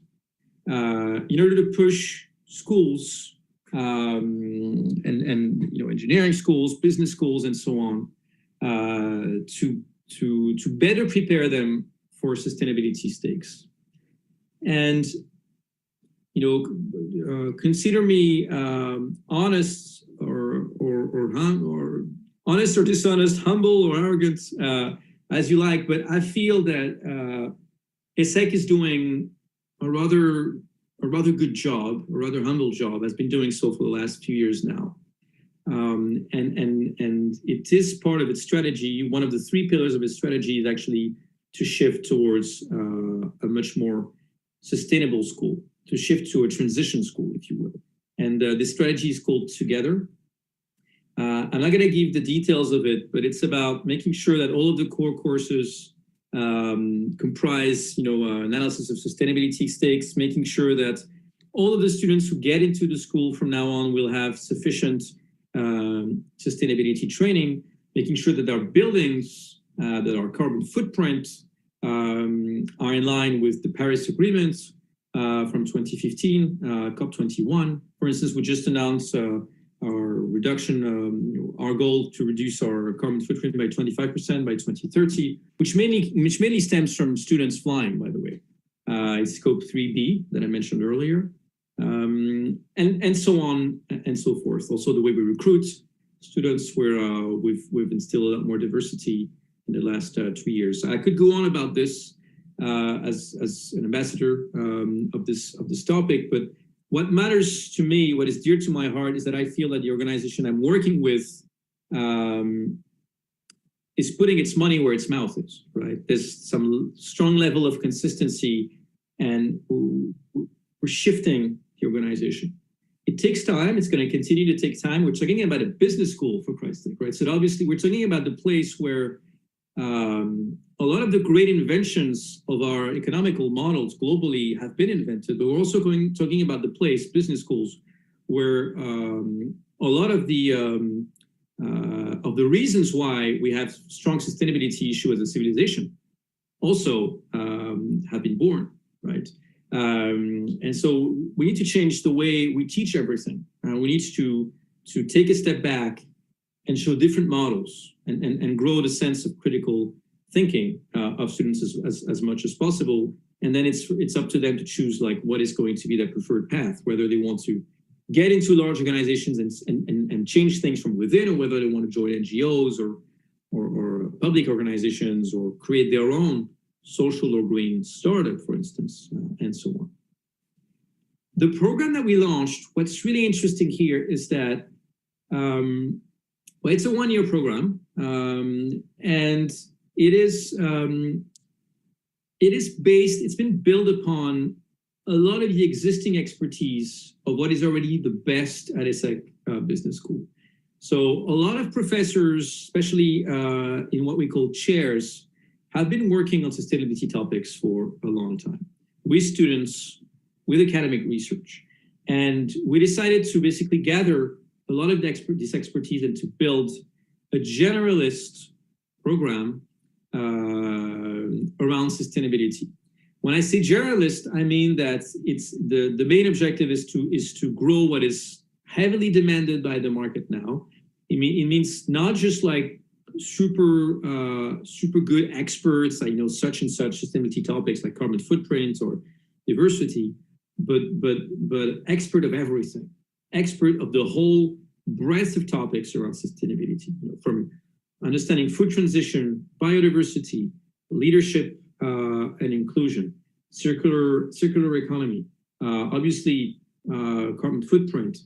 in order to push schools and engineering schools, business schools, and so on, to better prepare them for sustainability stakes. And consider me honest or honest or dishonest, humble or arrogant, as you like, but I feel that ESSEC is doing a rather good job, a rather humble job, has been doing so for the last few years now. And it is part of its strategy. One of the 3 pillars of its strategy is actually to shift towards a much more sustainable school, to shift to a transition school, if you will. And this strategy is called Together. I'm not going to give the details of it, but it's about making sure that all of the core courses comprise, analysis of sustainability stakes, making sure that all of the students who get into the school from now on will have sufficient sustainability training, making sure that our buildings, that our carbon footprint are in line with the Paris Agreement from 2015, COP21. For instance, we just announced our reduction, our goal to reduce our carbon footprint by 25% by 2030, which mainly stems from students flying, by the way. It's scope 3B that I mentioned earlier, and so on and so forth. Also, the way we recruit students, where we've instilled a lot more diversity in the last 2 years. I could go on about this as an ambassador of this topic, but what matters to me, what is dear to my heart, is that I feel that the organization I'm working with is putting its money where its mouth is, right? There's some strong level of consistency, and we're shifting the organization. It takes time. It's going to continue to take time. We're talking about a business school, for Christ's sake, right? So obviously we're talking about the place where a lot of the great inventions of our economical models globally have been invented, but we're also talking about the place, business schools, where a lot of the reasons why we have strong sustainability issue as a civilization also have been born, right? And so we need to change the way we teach everything. We need to take a step back and show different models and grow the sense of critical thinking of students as much as possible. And then it's up to them to choose like what is going to be their preferred path, whether they want to get into large organizations and change things from within, or whether they want to join NGOs or public organizations, or create their own social or green startup, for instance, and so on. The program that we launched, what's really interesting here is that well, it's a 1-year program, and it's been built upon a lot of the existing expertise of what is already the best at ESSEC Business School. So a lot of professors, especially in what we call chairs, have been working on sustainability topics for a long time with students, with academic research. And we decided to basically gather a lot of this expertise and to build a generalist program around sustainability. When I say generalist, I mean that it's the main objective is to grow what is heavily demanded by the market now. It means not just like super good experts, I know such and such sustainability topics like carbon footprint or diversity, but expert of everything, expert of the whole breadth of topics around sustainability, from understanding food transition, biodiversity, leadership and inclusion, circular economy, obviously carbon footprint,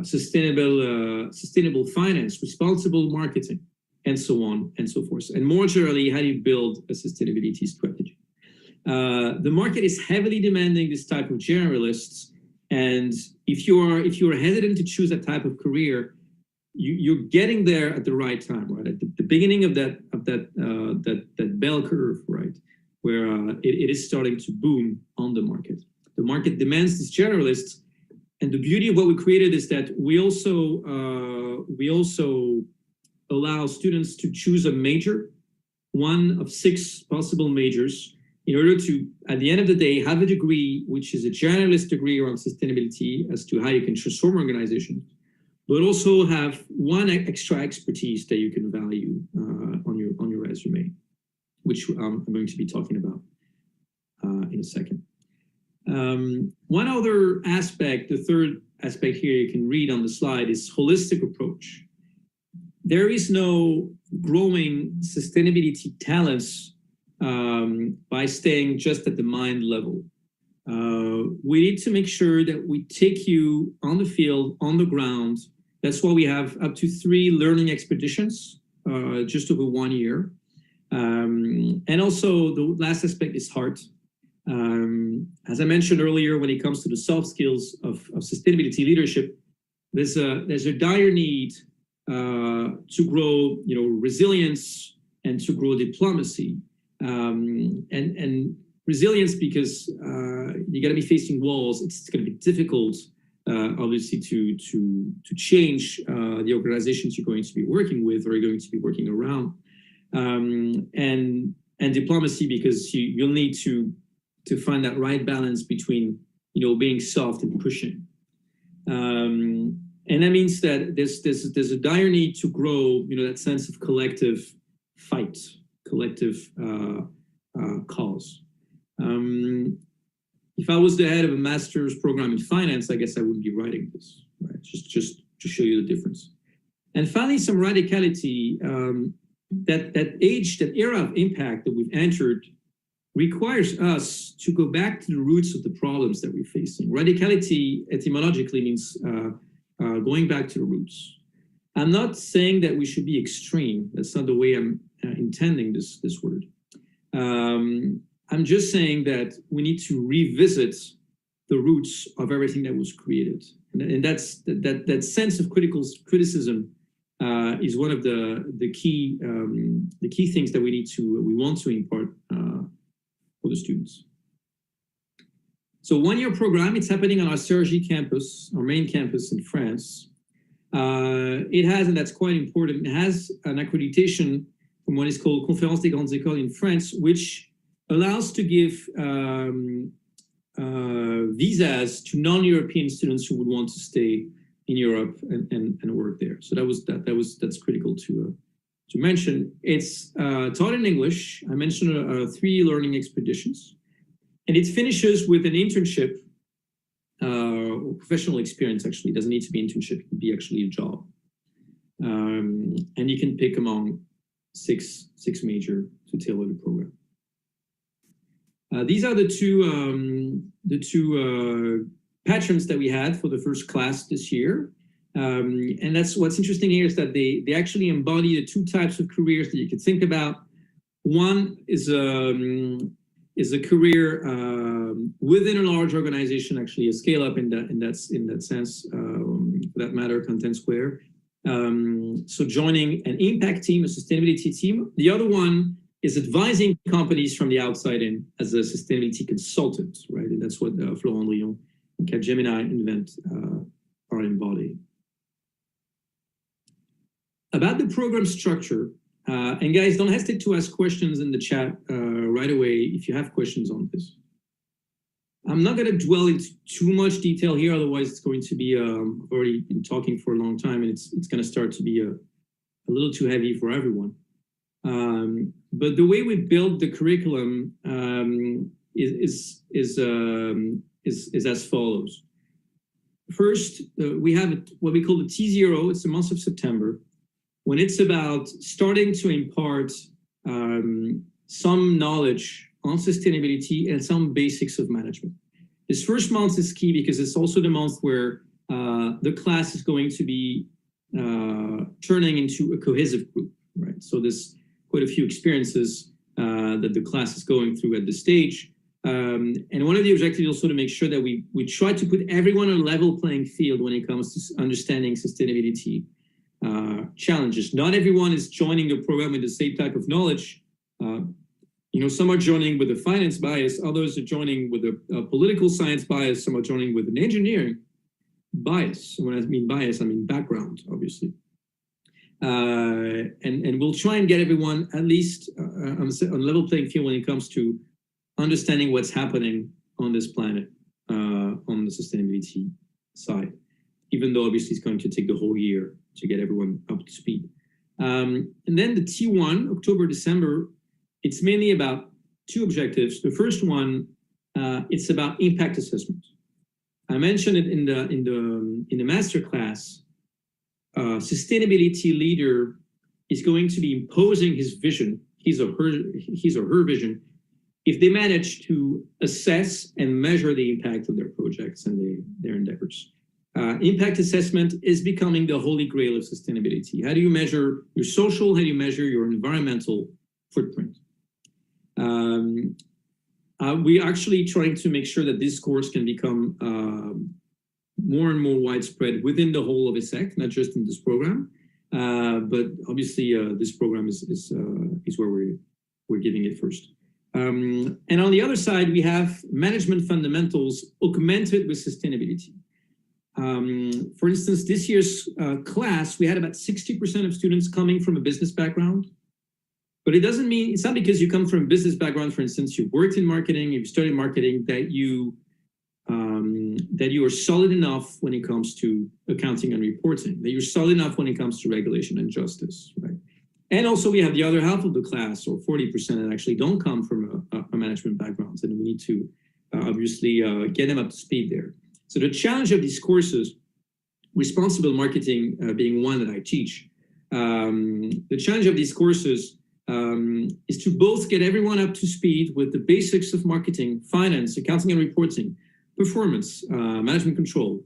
sustainable finance, responsible marketing, and so on and so forth. And more generally, how do you build a sustainability strategy? The market is heavily demanding this type of generalists, and if you're hesitant to choose that type of career, you're getting there at the right time, right? At the beginning of that bell curve, right, where it is starting to boom on the market. The market demands these generalists, and the beauty of what we created is that we also allow students to choose a major, one of 6 possible majors, in order to, at the end of the day, have a degree which is a generalist degree around sustainability as to how you can transform organizations, but also have one extra expertise that you can value on your resume, which I'm going to be talking about in a second. One other aspect, the third aspect here you can read on the slide, is holistic approach. There is no growing sustainability talents by staying just at the mind level. We need to make sure that we take you on the field, on the ground. That's why we have up to 3 learning expeditions, just over 1 year. And also the last aspect is heart. As I mentioned earlier, when it comes to the soft skills of sustainability leadership, there's a dire need to grow, resilience and to grow diplomacy. And resilience, because you got to be facing walls. It's going to be difficult, obviously, to change the organizations you're going to be working with or you're going to be working around. And diplomacy, because you'll need to find that right balance between being soft and pushing. And that means that there's a dire need to grow that sense of collective fight, collective cause. If I was the head of a master's program in finance, I guess I wouldn't be writing this, right? Just to show you the difference. And finally, some radicality. That era of impact that we've entered requires us to go back to the roots of the problems that we're facing. Radicality etymologically means going back to the roots. I'm not saying that we should be extreme. That's not the way I'm intending this word. I'm just saying that we need to revisit the roots of everything that was created, and that's that sense of criticism is one of the key things that we want to impart for the students. So 1-year program, it's happening on our Cergy campus, our main campus in France. It has, and that's quite important, it has an accreditation from what is called Conférence des Grandes Écoles in France, which allows to give visas to non-European students who would want to stay in Europe and work there. So that's critical to mention. It's taught in English. I mentioned 3 learning expeditions, and it finishes with an internship or professional experience. Actually, it doesn't need to be internship; it can be actually a job, and you can pick among six major to tailor the program. These are the two patrons that we had for the first class this year. And that's what's interesting here is that they actually embody the 2 types of careers that you can think about. One is is a career within a large organization, actually a scale up in that sense, for that matter, Content Square. So joining an impact team, a sustainability team. The other one is advising companies from the outside in as a sustainability consultant, right? And that's what Florent Lyon and Capgemini Invent are embodying. About the program structure, and guys, don't hesitate to ask questions in the chat right away if you have questions on this. I'm not going to dwell into too much detail here, otherwise it's going to be, already been talking for a long time, and it's going to start to be a little too heavy for everyone. But the way we build the curriculum is as follows. First, we have what we call the T0. It's the month of September, when it's about starting to impart some knowledge on sustainability and some basics of management. This first month is key because it's also the month where the class is going to be turning into a cohesive group, right? So there's quite a few experiences that the class is going through at this stage. And one of the objectives is also to make sure that we try to put everyone on a level playing field when it comes to understanding sustainability challenges. Not everyone is joining the program with the same type of knowledge. You know, some are joining with a finance bias, others are joining with a political science bias, some are joining with an engineering bias. When I mean bias, I mean background, obviously. And we'll try and get everyone at least on a level playing field when it comes to understanding what's happening on this planet on the sustainability side, even though obviously it's going to take the whole year to get everyone up to speed. And then the T1, October, December, it's mainly about two objectives. The first one, it's about impact assessment. I mentioned it in the master class. Sustainability leader is going to be imposing his vision, his or her vision, if they manage to assess and measure the impact of their projects and their endeavors. Impact assessment is becoming the holy grail of sustainability. How do you measure your social? How do you measure your environmental footprint? We're actually trying to make sure that this course can become more and more widespread within the whole of ESSEC, not just in this program. But obviously, this program is where we're giving it first. And on the other side, we have management fundamentals augmented with sustainability. For instance, this year's class, we had about 60% of students coming from a business background. But it doesn't mean, it's not because you come from a business background, for instance, you've worked in marketing, you've studied marketing, that you are solid enough when it comes to accounting and reporting, that you're solid enough when it comes to regulation and justice, right? And also we have the other half of the class, or 40%, that actually don't come from a management background, and we need to obviously get them up to speed there. So the challenge of these courses, responsible marketing being one that I teach, the challenge of these courses is to both get everyone up to speed with the basics of marketing, finance, accounting and reporting, performance, management control,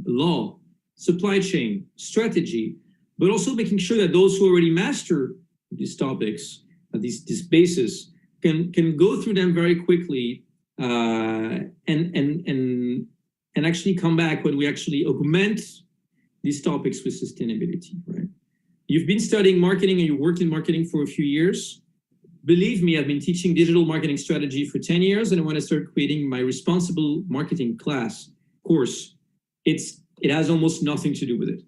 law, supply chain, strategy, but also making sure that those who already master these topics, these bases, can go through them very quickly and actually come back when we actually augment these topics with sustainability, right? You've been studying marketing and you worked in marketing for a few years. Believe me, I've been teaching digital marketing strategy for 10 years, and I want to start creating my responsible marketing course. It has almost nothing to do with it.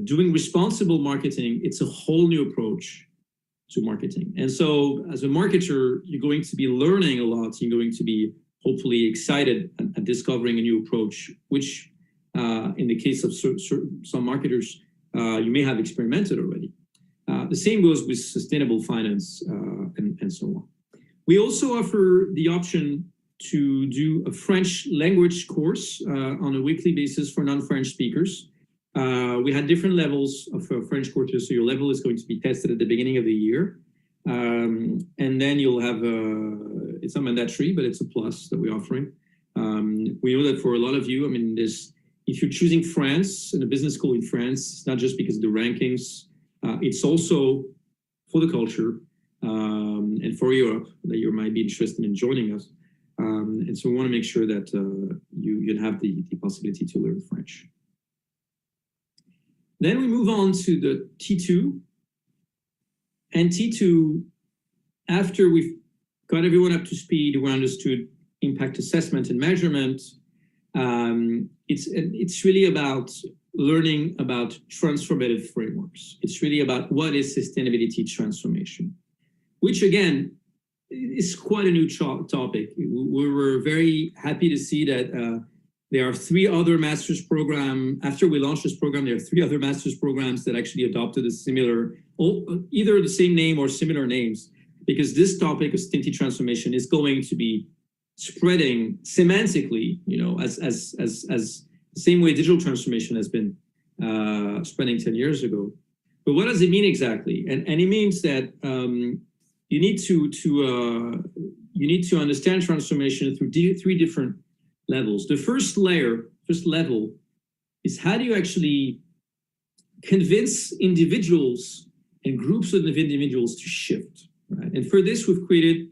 Doing responsible marketing, it's a whole new approach to marketing. And so as a marketer, you're going to be learning a lot. You're going to be hopefully excited at discovering a new approach, which in the case of some marketers, you may have experimented already. The same goes with sustainable finance and so on. We also offer the option to do a French language course on a weekly basis for non-French speakers. We had different levels of French courses, so your level is going to be tested at the beginning of the year. And then you'll have, it's not mandatory, but it's a plus that we're offering. We know that for a lot of you, I mean, if you're choosing France and a business school in France, it's not just because of the rankings, it's also for the culture. and for Europe that you might be interested in joining us. And so we want to make sure that you have the possibility to learn French. Then we move on to the T2. And T2, after we've got everyone up to speed, we understood impact assessment and measurement, it's really about learning about transformative frameworks. It's really about what is sustainability transformation, which again, is quite a new topic. We were very happy to see that there are 3 other master's programs. After we launched this program, there are 3 other master's programs that actually adopted a similar, either the same name or similar names, because this topic of sustainability transformation is going to be spreading semantically, you know, as the same way digital transformation has been spreading 10 years ago. But what does it mean exactly? And it means that you need to understand transformation through 3 different levels. The first level is how do you actually convince individuals and groups of individuals to shift, right? And for this, we've created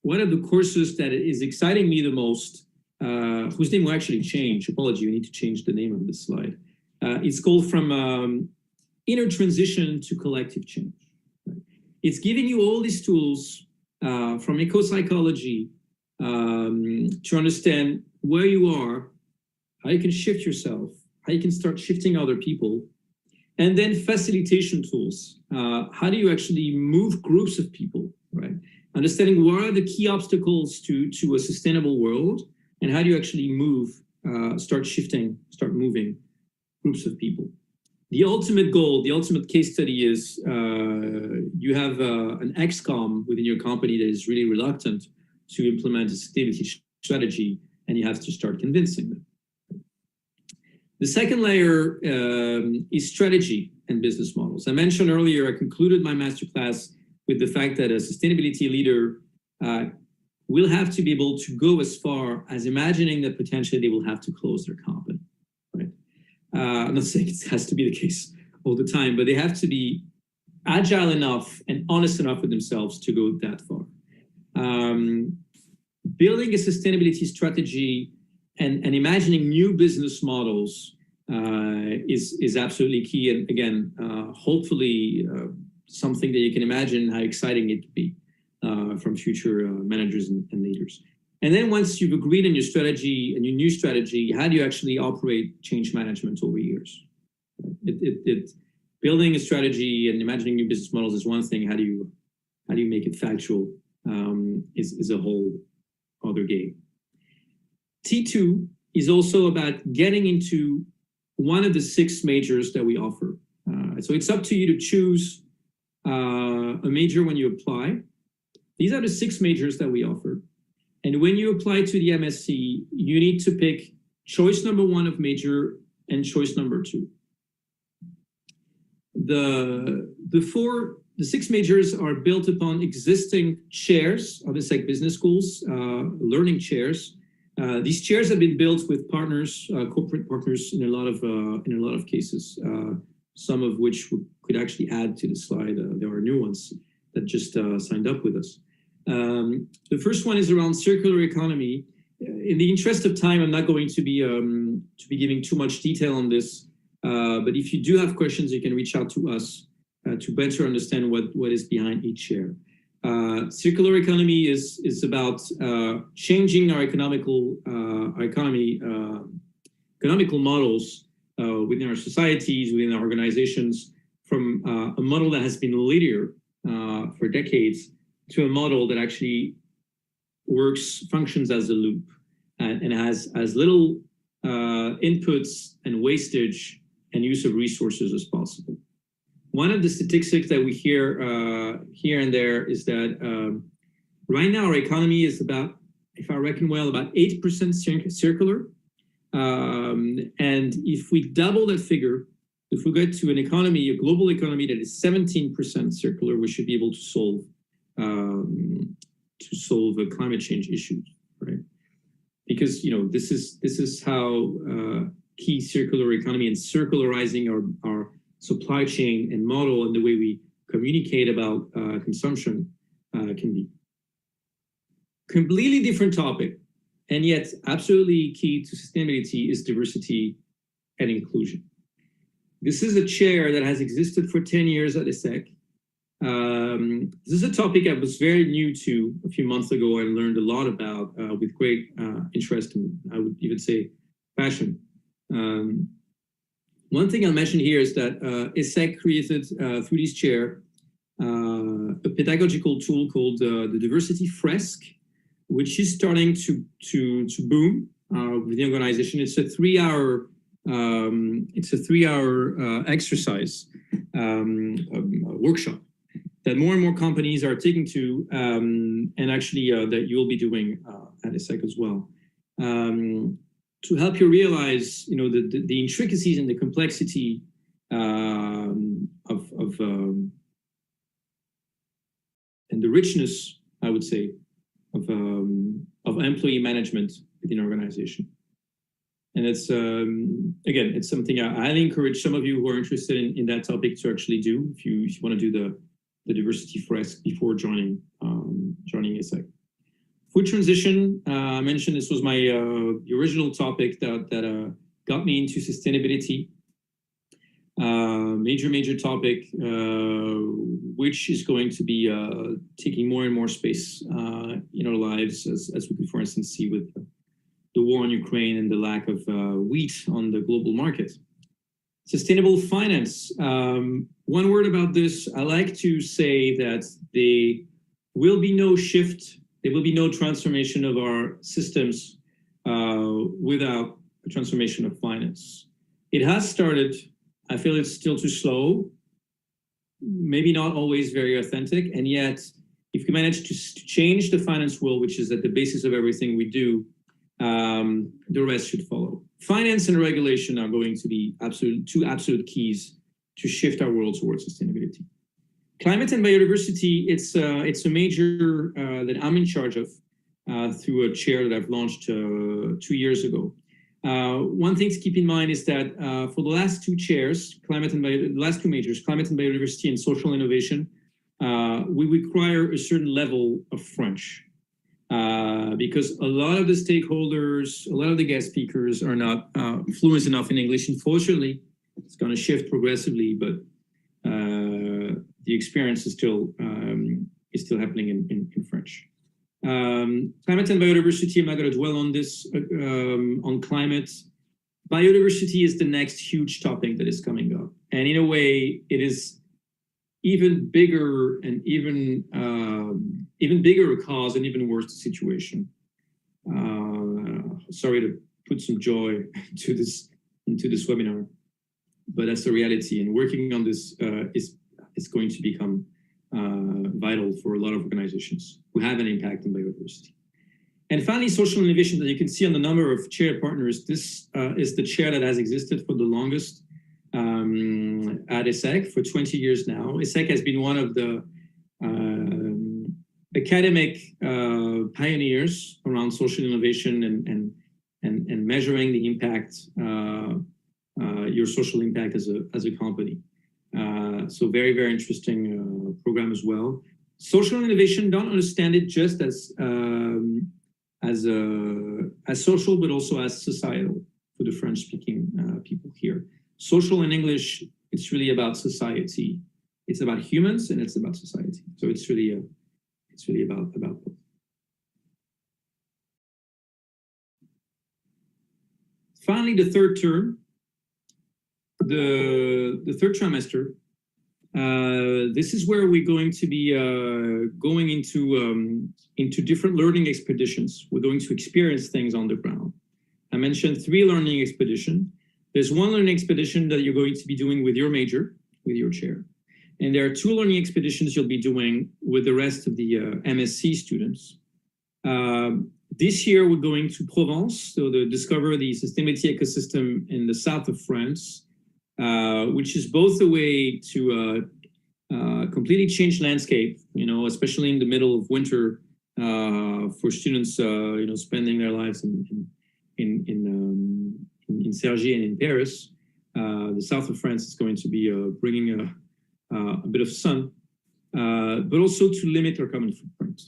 one of the courses that is exciting me the most, whose name will actually change. Apology, we need to change the name of this slide. It's called From Inner Transition to Collective Change. Right? It's giving you all these tools from eco-psychology to understand where you are, how you can shift yourself, how you can start shifting other people, and then facilitation tools. How do you actually move groups of people, right? Understanding what are the key obstacles to a sustainable world, and how do you actually move, start shifting, start moving groups of people. The ultimate goal, the ultimate case study is you have an XCOM within your company that is really reluctant to implement a sustainability strategy, and you have to start convincing them. The second layer is strategy and business models. I mentioned earlier, I concluded my masterclass with the fact that a sustainability leader will have to be able to go as far as imagining that potentially they will have to close their company, right? I'm not saying it has to be the case all the time, but they have to be agile enough and honest enough with themselves to go that far. Building a sustainability strategy and imagining new business models is absolutely key. And again, hopefully something that you can imagine how exciting it could be from future managers and leaders. And then once you've agreed on your strategy and your new strategy, how do you actually operate change management over years? Building a strategy and imagining new business models is one thing. How do you make it factual is a whole other game. T2 is also about getting into one of the 6 majors that we offer. So it's up to you to choose a major when you apply. These are the 6 majors that we offer. And when you apply to the MSc, you need to pick choice number 1 of major and choice number 2. The 6 majors are built upon existing chairs of ESSEC business schools, learning chairs. These chairs have been built with partners, corporate partners, in a lot of cases. Some of which we could actually add to the slide. There are new ones that just signed up with us. The first one is around circular economy. In the interest of time, I'm not going to be giving too much detail on this. But if you do have questions, you can reach out to us to better understand what is behind each chair. Circular economy is about changing our economical models within our societies, within our organizations, from a model that has been linear for decades to a model that actually functions as a loop and has as little inputs and wastage and use of resources as possible. One of the statistics that we hear here and there is that right now our economy is about, if I reckon well, about 8% circular. And if we double that figure, if we get to an economy, a global economy that is 17% circular, we should be able to solve a climate change issues, right? Because this is how key circular economy and circularizing our supply chain and model and the way we communicate about consumption can be. Completely different topic, and yet absolutely key to sustainability is diversity and inclusion. This is a chair that has existed for 10 years at ESSEC. This is a topic I was very new to a few months ago. I learned a lot about with great interest and I would even say passion. One thing I'll mention here is that ESSEC created through this chair a pedagogical tool called the Diversity Fresk, which is starting to boom with the organization. It's a 3-hour exercise workshop that more and more companies are taking to, and actually that you'll be doing at ESSEC as well, to help you realize, the intricacies and the complexity and the richness, I would say, of employee management within an organization. And it's, again, it's something I highly encourage some of you who are interested in that topic to actually do, if you want to do the diversity fresk before joining ESSEC. Food transition, I mentioned this was my original topic that got me into sustainability. Major topic, which is going to be taking more and more space in our lives, as we could, for instance, see with the war in Ukraine and the lack of wheat on the global market. Sustainable finance. One word about this, I like to say that there will be no shift, there will be no transformation of our systems without a transformation of finance. It has started. I feel it's still too slow, maybe not always very authentic, and yet if we manage to change the finance world, which is at the basis of everything we do, the rest should follow. Finance and regulation are going to be two absolute keys to shift our world towards sustainability. Climate and biodiversity, it's a major that I'm in charge of through a chair that I've launched 2 years ago. One thing to keep in mind is that for the last two chairs, the last two majors, climate and biodiversity and social innovation, we require a certain level of French. Because a lot of the stakeholders, a lot of the guest speakers are not fluent enough in English. Unfortunately, it's going to shift progressively, but the experience is still happening in French. Climate and biodiversity, I'm not going to dwell on this, on climate. Biodiversity is the next huge topic that is coming up. And in a way, it is even bigger and even bigger a cause and even worse the situation. Sorry to put some joy into this webinar, but that's the reality. And working on this is going to become vital for a lot of organizations who have an impact on biodiversity. And finally, social innovation, that you can see on the number of chair partners. This is the chair that has existed for the longest at ESSEC for 20 years now. ESSEC has been one of the academic pioneers around social innovation and measuring the impact, your social impact as a company. So very, very interesting program as well. Social innovation, don't understand it just as social, but also as societal for the French-speaking people here. Social in English, it's really about society. It's about humans and it's about society. So it's really about both. Finally, the third term, the third trimester. This is where we're going to be going into different learning expeditions. We're going to experience things on the ground. I mentioned 3 learning expeditions. There's 1 learning expedition that you're going to be doing with your major, with your chair. And there are 2 learning expeditions you'll be doing with the rest of the MSc students. This year, we're going to Provence, so to discover the sustainability ecosystem in the south of France, which is both a way to completely change landscape, especially in the middle of winter for students, spending their lives in Cergy and in Paris. The south of France is going to be bringing a bit of sun but also to limit our carbon footprint.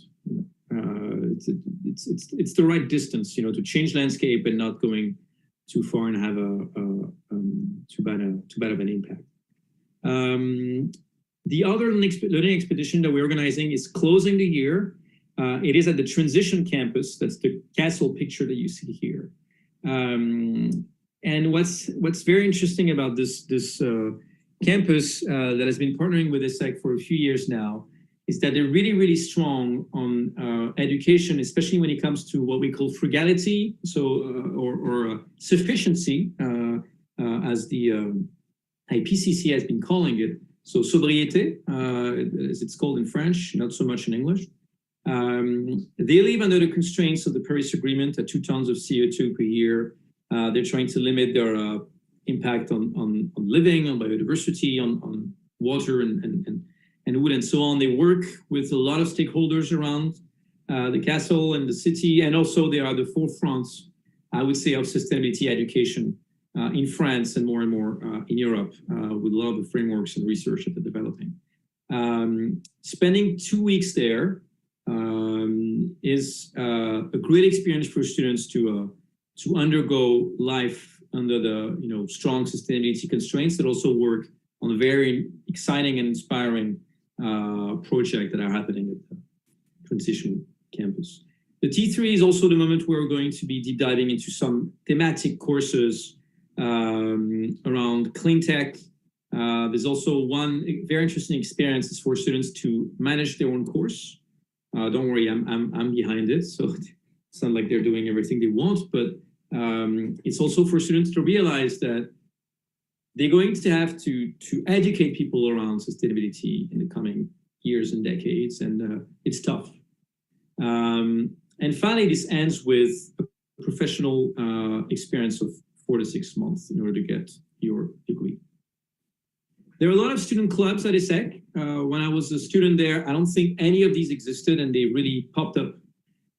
It's the right distance, to change landscape and not going too far and have too bad of an impact. The other learning expedition that we're organizing is closing the year. It is at the Transition Campus. That's the castle picture that you see here. And what's very interesting about this campus that has been partnering with ESSEC for a few years now is that they're really, really strong on education, especially when it comes to what we call frugality, or sufficiency, as the IPCC has been calling it. So sobriété, as it's called in French, not so much in English. They live under the constraints of the Paris Agreement at 2 tons of CO2 per year. They're trying to limit their impact on living, on biodiversity, on water and wood and so on. They work with a lot of stakeholders around the castle and the city, and also they are the forefront, I would say, of sustainability education in France and more in Europe, with a lot of the frameworks and research that they're developing. Spending 2 weeks there is a great experience for students to undergo life under the strong sustainability constraints, that also work on a very exciting and inspiring project that are happening at the Transition Campus. The T3 is also the moment where we're going to be deep diving into some thematic courses around clean tech. There's also one very interesting experience is for students to manage their own course. Don't worry, I'm behind it, so it's not like they're doing everything they want, but it's also for students to realize that they're going to have to educate people around sustainability in the coming years and decades, and it's tough. And finally, this ends with a professional experience of 4 to 6 months in order to get your degree. There are a lot of student clubs at ESSEC. When I was a student there, I don't think any of these existed, and they really popped up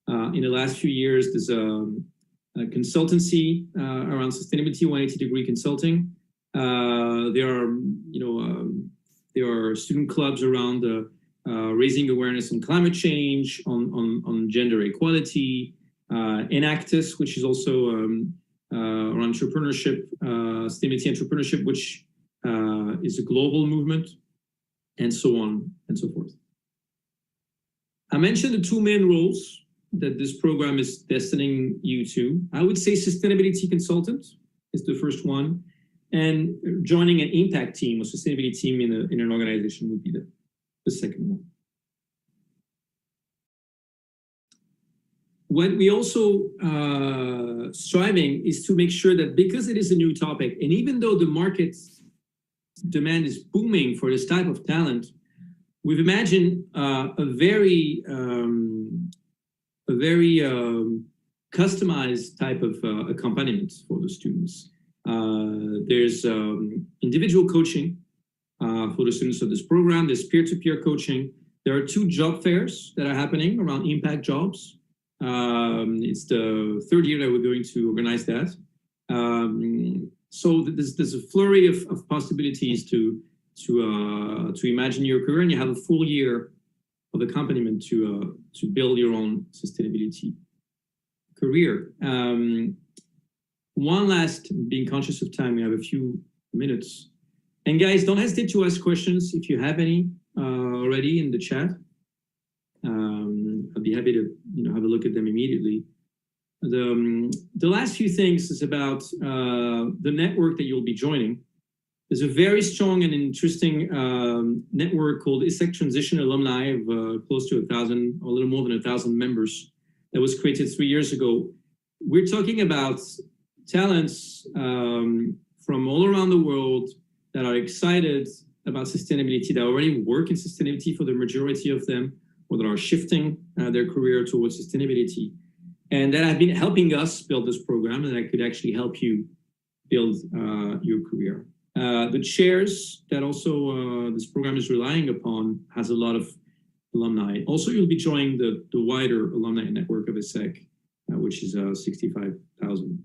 in the last few years. There's a consultancy around sustainability, 180-degree consulting. There are student clubs around raising awareness on climate change, on gender equality, Enactus, which is also around entrepreneurship, sustainability entrepreneurship, which is a global movement, and so on and so forth. I mentioned the 2 main roles that this program is destining you to. I would say sustainability consultant is the first one, and joining an impact team or sustainability team in an organization would be the second one. What we also striving is to make sure that, because it is a new topic, and even though the market demand is booming for this type of talent, we've imagined a very customized type of accompaniment for the students. There's individual coaching for the students of this program. There's peer-to-peer coaching. There are 2 job fairs that are happening around impact jobs. It's the 3rd year that we're going to organize that. So there's a flurry of possibilities to imagine your career, and you have a full year of accompaniment to build your own sustainability career. One last, being conscious of time, we have a few minutes. And guys, don't hesitate to ask questions if you have any already in the chat. I'd be happy to have a look at them immediately. The last few things is about the network that you'll be joining. There's a very strong and interesting network called ESSEC Transition Alumni of close to 1,000, or a little more than 1,000 members, that was created 3 years ago. We're talking about talents from all around the world that are excited about sustainability, that already work in sustainability for the majority of them, or that are shifting their career towards sustainability, and that have been helping us build this program, and that could actually help you build your career. The chairs that also this program is relying upon has a lot of alumni. Also, you'll be joining the wider alumni network of ESSEC, which is 65,000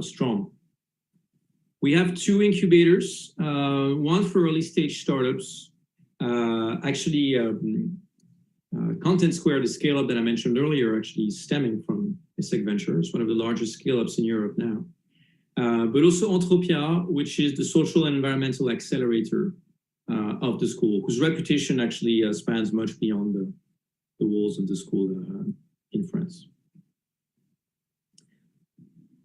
strong. We have 2 incubators, one for early stage startups, Actually, Content Square, the scale-up that I mentioned earlier, actually stemming from ESSEC Ventures, one of the largest scale-ups in Europe now. But also Entropia, which is the social and environmental accelerator of the school, whose reputation actually spans much beyond the walls of the school in France.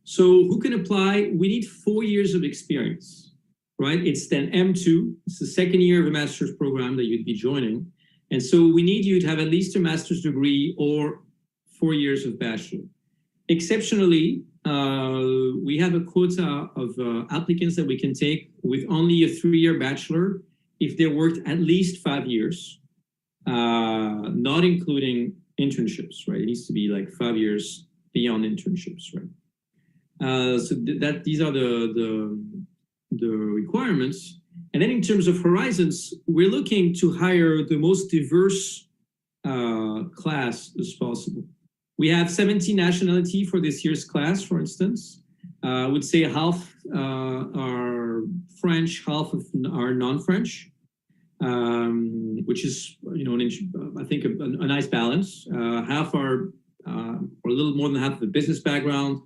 So who can apply? We need 4 years of experience, right? It's then M2. It's the second year of a master's program that you'd be joining. And so we need you to have at least a master's degree or 4 years of bachelor. Exceptionally, we have a quota of applicants that we can take with only a 3-year bachelor if they worked at least 5 years, not including internships, right? It needs to be like 5 years beyond internships, right? So these are the requirements. And then in terms of horizons, we're looking to hire the most diverse class as possible. We have 17 nationality for this year's class, for instance. I would say half are French, half are non-French, which is, you know, I think a nice balance. Half are, or a little more than half of a business background.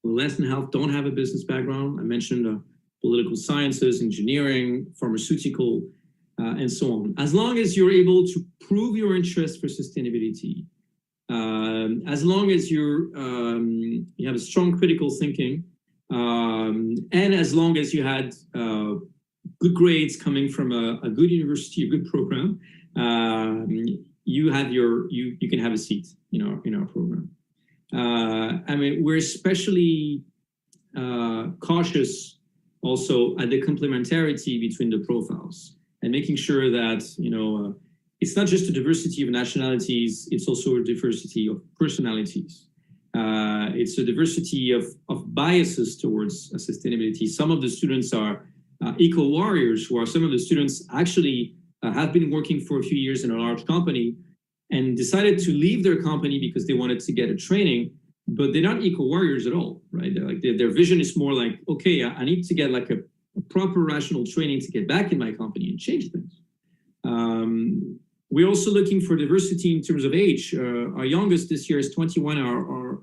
Less than half don't have a business background. I mentioned political sciences, engineering, pharmaceutical, and so on. As long as you're able to prove your interest for sustainability, as long as you have a strong critical thinking, and as long as you had good grades coming from a good university, a good program, you can have a seat in our program. I mean, we're especially cautious also at the complementarity between the profiles and making sure that, you know, it's not just a diversity of nationalities, it's also a diversity of personalities. It's a diversity of biases towards sustainability. Some of the students are eco warriors, who are some of the students actually have been working for a few years in a large company and decided to leave their company because they wanted to get a training, but they're not eco warriors at all, right? They're like, their vision is more like, okay, I need to get like a proper rational training to get back in my company and change things. We're also looking for diversity in terms of age. Our youngest this year is 21, our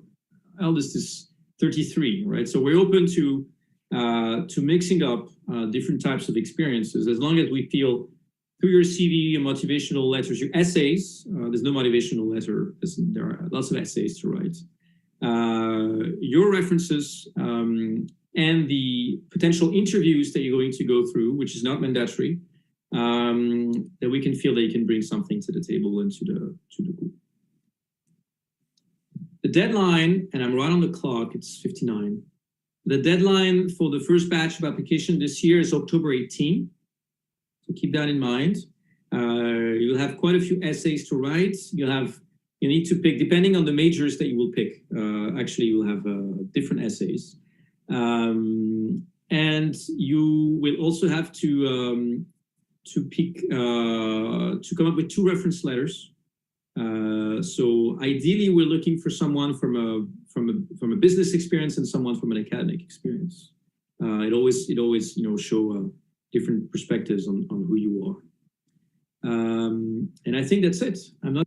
eldest is 33, right? So we're open to mixing up different types of experiences, as long as we feel through your CV, your motivational letters, your essays. There's no motivational letter. There are lots of essays to write. Your references and the potential interviews that you're going to go through, which is not mandatory, that we can feel that you can bring something to the table and to the group. The deadline, and I'm right on the clock, it's 59. The deadline for the first batch of application this year is October 18. So keep that in mind. You'll have quite a few essays to write. You need to pick, depending on the majors that you will pick. Actually, you'll have different essays. And you will also have to pick, to come up with 2 reference letters. So ideally, we're looking for someone from a business experience and someone from an academic experience. It always show different perspectives on who you are. And I think that's it. I'm not